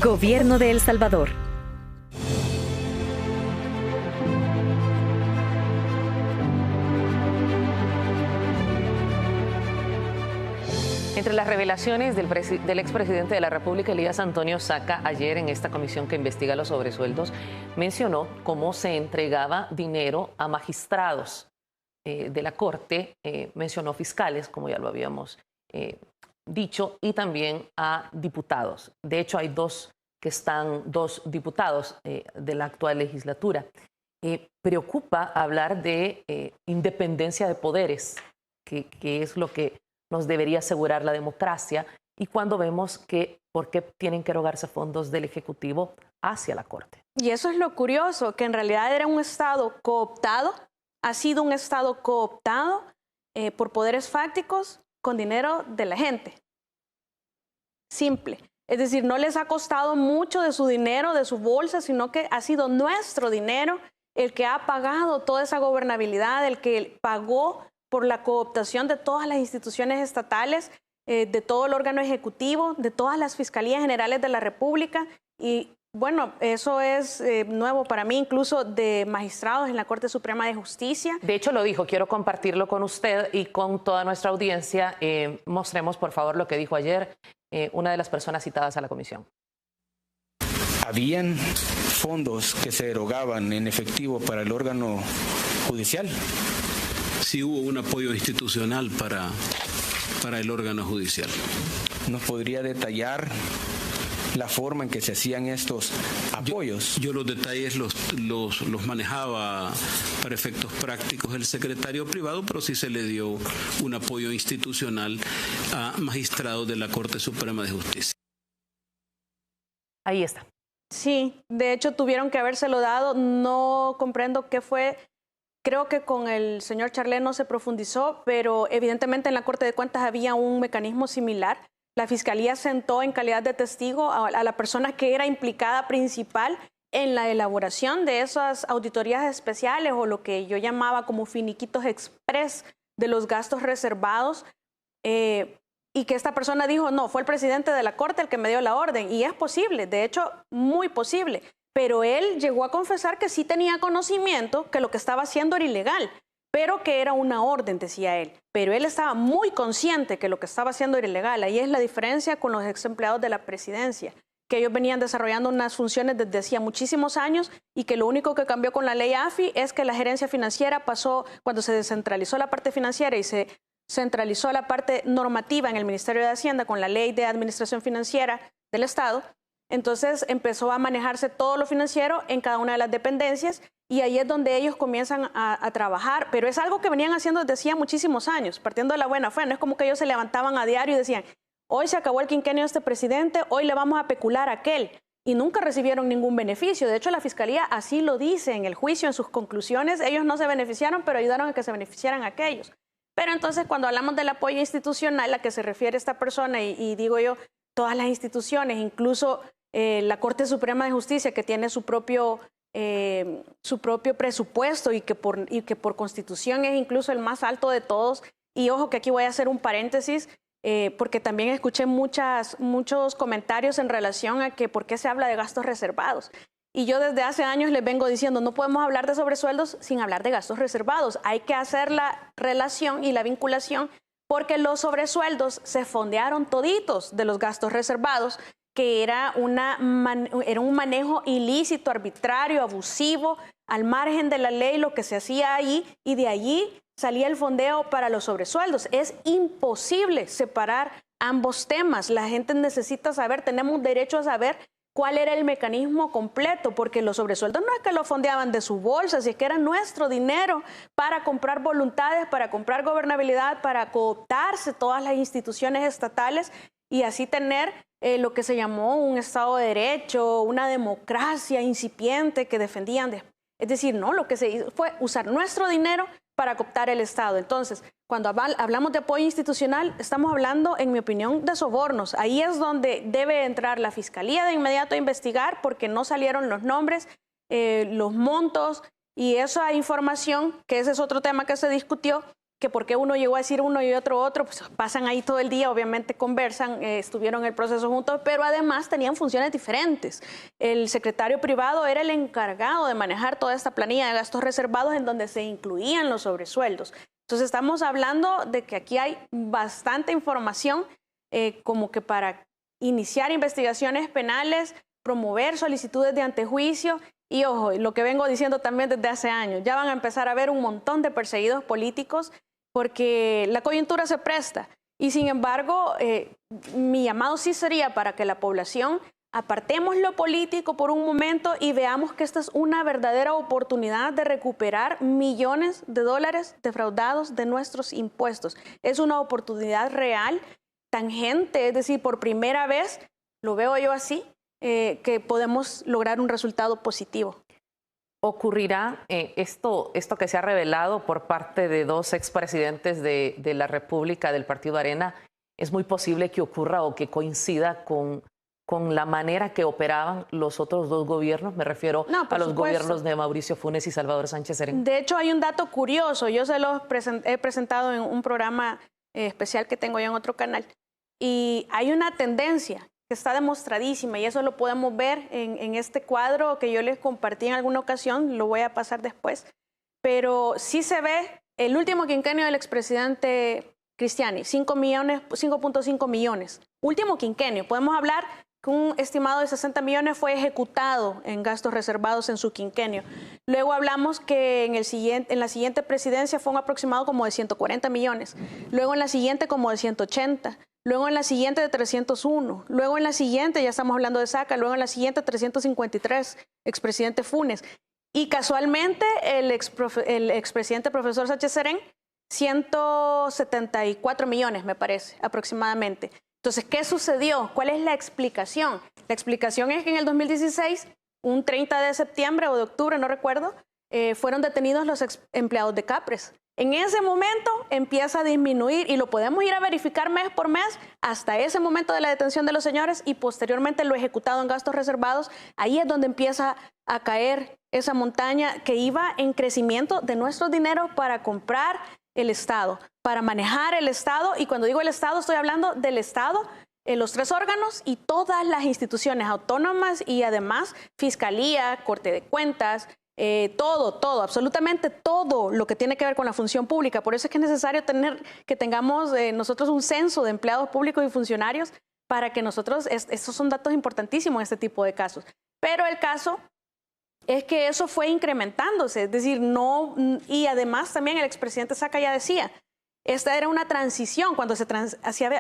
Gobierno de El Salvador. Entre las revelaciones del expresidente de la República, Elías Antonio Saca, ayer en esta comisión que investiga los sobresueldos, mencionó cómo se entregaba dinero a magistrados de la Corte, mencionó fiscales, como ya lo habíamos dicho, y también a diputados. De hecho, hay dos diputados de la actual legislatura. Preocupa hablar de independencia de poderes, que es lo que nos debería asegurar la democracia, y cuando vemos que por qué tienen que erogarse fondos del Ejecutivo hacia la Corte. Y eso es lo curioso, que en realidad era un Estado cooptado, ha sido un Estado cooptado por poderes fácticos con dinero de la gente. Simple. Es decir, no les ha costado mucho de su dinero, de su bolsa, sino que ha sido nuestro dinero el que ha pagado toda esa gobernabilidad, el que pagó por la cooptación de todas las instituciones estatales, de todo el órgano ejecutivo, de todas las fiscalías generales de la República. Y bueno, eso es nuevo para mí, incluso de magistrados en la Corte Suprema de Justicia. De hecho, lo dijo, quiero compartirlo con usted y con toda nuestra audiencia. Mostremos, por favor, lo que dijo ayer una de las personas citadas a la comisión. ¿Habían fondos que se erogaban en efectivo para el órgano judicial? Sí hubo un apoyo institucional para el órgano judicial. ¿Nos podría detallar la forma en que se hacían estos apoyos? Yo los detalles los manejaba para efectos prácticos el secretario privado, pero sí se le dio un apoyo institucional a magistrados de la Corte Suprema de Justicia. Ahí está. Sí, de hecho tuvieron que habérselo dado. No comprendo qué fue. Creo que con el señor Charlet no se profundizó, pero evidentemente en la Corte de Cuentas había un mecanismo similar. La Fiscalía sentó en calidad de testigo a la persona que era implicada principal en la elaboración de esas auditorías especiales, o lo que yo llamaba como finiquitos express de los gastos reservados, y que esta persona dijo, no, fue el presidente de la Corte el que me dio la orden. Y es posible, de hecho, muy posible. Pero él llegó a confesar que sí tenía conocimiento que lo que estaba haciendo era ilegal, pero que era una orden, decía él. Pero él estaba muy consciente que lo que estaba haciendo era ilegal. Ahí es la diferencia con los ex empleados de la presidencia, que ellos venían desarrollando unas funciones desde hacía muchísimos años, y que lo único que cambió con la ley AFI es que la gerencia financiera pasó, cuando se descentralizó la parte financiera y se centralizó la parte normativa en el Ministerio de Hacienda con la Ley de Administración Financiera del Estado. Entonces empezó a manejarse todo lo financiero en cada una de las dependencias, y ahí es donde ellos comienzan a trabajar. Pero es algo que venían haciendo desde hacía muchísimos años, partiendo de la buena fe. No es como que ellos se levantaban a diario y decían, hoy se acabó el quinquenio de este presidente, hoy le vamos a pecular a aquel. Y nunca recibieron ningún beneficio. De hecho, la Fiscalía así lo dice en el juicio, en sus conclusiones. Ellos no se beneficiaron, pero ayudaron a que se beneficiaran aquellos. Pero entonces, cuando hablamos del apoyo institucional a que se refiere esta persona, y digo yo, todas las instituciones, incluso la Corte Suprema de Justicia, que tiene su propio presupuesto y que por constitución es incluso el más alto de todos. Y ojo que aquí voy a hacer un paréntesis, porque también escuché muchos comentarios en relación a que por qué se habla de gastos reservados. Y yo desde hace años les vengo diciendo, no podemos hablar de sobresueldos sin hablar de gastos reservados. Hay que hacer la relación y la vinculación, porque los sobresueldos se fondearon toditos de los gastos reservados, que era un manejo ilícito, arbitrario, abusivo, al margen de la ley, lo que se hacía ahí, y de allí salía el fondeo para los sobresueldos. Es imposible separar ambos temas. La gente necesita saber, tenemos derecho a saber cuál era el mecanismo completo, porque los sobresueldos no es que lo fondeaban de su bolsa, si es que era nuestro dinero para comprar voluntades, para comprar gobernabilidad, para cooptarse todas las instituciones estatales y así tener lo que se llamó un Estado de Derecho, una democracia incipiente que defendían. Es decir, no, lo que se hizo fue usar nuestro dinero para cooptar el Estado. Entonces, cuando hablamos de apoyo institucional, estamos hablando, en mi opinión, de sobornos. Ahí es donde debe entrar la Fiscalía de inmediato a investigar, porque no salieron los nombres, los montos y esa información, que ese es otro tema que se discutió, que por qué uno llegó a decir uno y otro, pues pasan ahí todo el día, obviamente conversan, estuvieron en el proceso juntos, pero además tenían funciones diferentes. El secretario privado era el encargado de manejar toda esta planilla de gastos reservados en donde se incluían los sobresueldos. Entonces estamos hablando de que aquí hay bastante información como que para iniciar investigaciones penales, promover solicitudes de antejuicio. Y ojo, lo que vengo diciendo también desde hace años, ya van a empezar a haber un montón de perseguidos políticos porque la coyuntura se presta. Y sin embargo, mi llamado sí sería para que la población apartemos lo político por un momento y veamos que esta es una verdadera oportunidad de recuperar millones de dólares defraudados de nuestros impuestos. Es una oportunidad real, tangente, es decir, por primera vez, lo veo yo así, que podemos lograr un resultado positivo. ¿Ocurrirá esto que se ha revelado por parte de dos expresidentes de la República del Partido Arena? ¿Es muy posible que ocurra o que coincida con la manera que operaban los otros dos gobiernos? Me refiero a los gobiernos de Mauricio Funes y Salvador Sánchez Serén. De hecho, hay un dato curioso. Yo se los he presentado en un programa especial que tengo yo en otro canal. Y hay una tendencia que está demostradísima y eso lo podemos ver en este cuadro que yo les compartí en alguna ocasión, lo voy a pasar después, pero sí se ve el último quinquenio del expresidente Cristiani, 5.5 millones. Último quinquenio, podemos hablar que un estimado de 60 millones fue ejecutado en gastos reservados en su quinquenio. Luego hablamos que en la siguiente presidencia fue un aproximado como de 140 millones, luego en la siguiente como de 180, luego en la siguiente de 301, luego en la siguiente, ya estamos hablando de Saca, luego en la siguiente 353, expresidente Funes. Y casualmente el expresidente profesor Sánchez Serén, 174 millones me parece aproximadamente. Entonces, ¿qué sucedió? ¿Cuál es la explicación? La explicación es que en el 2016, un 30 de septiembre o de octubre, no recuerdo, fueron detenidos los empleados de Capres. En ese momento empieza a disminuir y lo podemos ir a verificar mes por mes hasta ese momento de la detención de los señores y posteriormente lo ejecutado en gastos reservados. Ahí es donde empieza a caer esa montaña que iba en crecimiento de nuestros dineros para comprar el Estado, para manejar el Estado. Y cuando digo el Estado, estoy hablando del Estado, los tres órganos y todas las instituciones autónomas y además Fiscalía, Corte de Cuentas, todo, absolutamente todo lo que tiene que ver con la función pública. Por eso es que es necesario que tengamos nosotros un censo de empleados públicos y funcionarios para que nosotros, estos son datos importantísimos en este tipo de casos. Pero el caso es que eso fue incrementándose, es decir, no, y además también el expresidente Saca ya decía, esta era una transición, cuando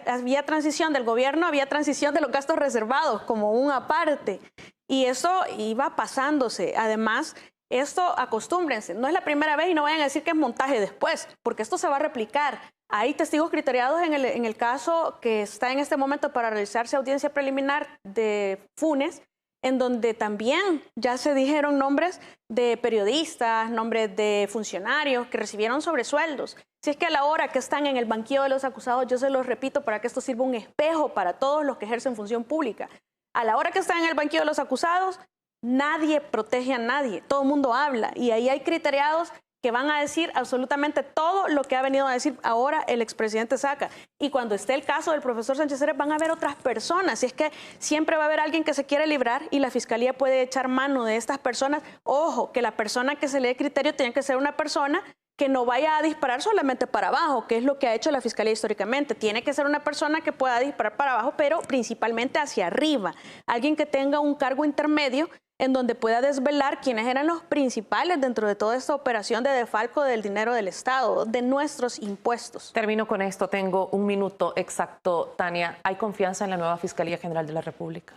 había transición del gobierno, había transición de los gastos reservados como un aparte, y eso iba pasándose. Además, esto acostúmbrense, no es la primera vez y no vayan a decir que es montaje después, porque esto se va a replicar. Hay testigos criteriados en el caso que está en este momento para realizarse audiencia preliminar de Funes, en donde también ya se dijeron nombres de periodistas, nombres de funcionarios que recibieron sobresueldos. Si es que a la hora que están en el banquillo de los acusados, yo se los repito para que esto sirva un espejo para todos los que ejercen función pública. A la hora que están en el banquillo de los acusados, nadie protege a nadie, todo el mundo habla y ahí hay criteriados que van a decir absolutamente todo lo que ha venido a decir ahora el expresidente Saca. Y cuando esté el caso del profesor Sánchez Serén, van a haber otras personas. Y es que siempre va a haber alguien que se quiere librar y la Fiscalía puede echar mano de estas personas. Ojo, que la persona que se le dé criterio tiene que ser una persona que no vaya a disparar solamente para abajo, que es lo que ha hecho la Fiscalía históricamente. Tiene que ser una persona que pueda disparar para abajo, pero principalmente hacia arriba. Alguien que tenga un cargo intermedio en donde pueda desvelar quiénes eran los principales dentro de toda esta operación de defalco del dinero del Estado, de nuestros impuestos. Termino con esto, tengo un minuto exacto, Tania. ¿Hay confianza en la nueva Fiscalía General de la República?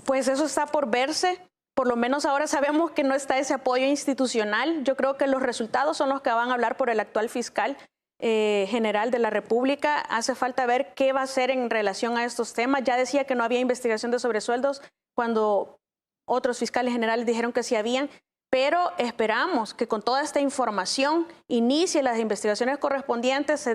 Pues eso está por verse. Por lo menos ahora sabemos que no está ese apoyo institucional. Yo creo que los resultados son los que van a hablar por el actual fiscal general de la República. Hace falta ver qué va a hacer en relación a estos temas. Ya decía que no había investigación de sobresueldos cuando otros fiscales generales dijeron que sí habían, pero esperamos que con toda esta información inicie las investigaciones correspondientes,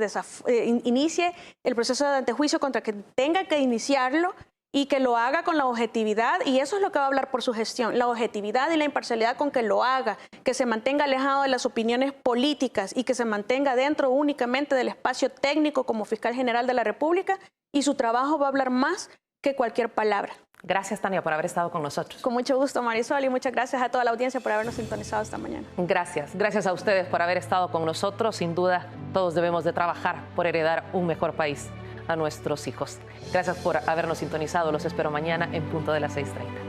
inicie el proceso de antejuicio contra quien tenga que iniciarlo y que lo haga con la objetividad, y eso es lo que va a hablar por su gestión, la objetividad y la imparcialidad con que lo haga, que se mantenga alejado de las opiniones políticas y que se mantenga dentro únicamente del espacio técnico como fiscal general de la República, y su trabajo va a hablar más que cualquier palabra. Gracias, Tania, por haber estado con nosotros. Con mucho gusto, Marisol, y muchas gracias a toda la audiencia por habernos sintonizado esta mañana. Gracias. Gracias a ustedes por haber estado con nosotros. Sin duda, todos debemos de trabajar por heredar un mejor país a nuestros hijos. Gracias por habernos sintonizado. Los espero mañana en punto de las 6:30.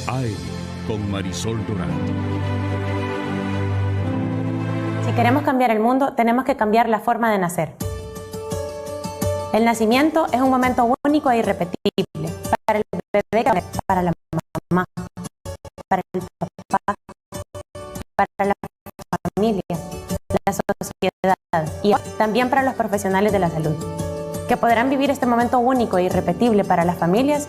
AM con Marisol Durán. Si queremos cambiar el mundo, tenemos que cambiar la forma de nacer. El nacimiento es un momento único e irrepetible para el bebé, para la mamá, para el papá, para la familia, la sociedad y también para los profesionales de la salud, que podrán vivir este momento único e irrepetible para las familias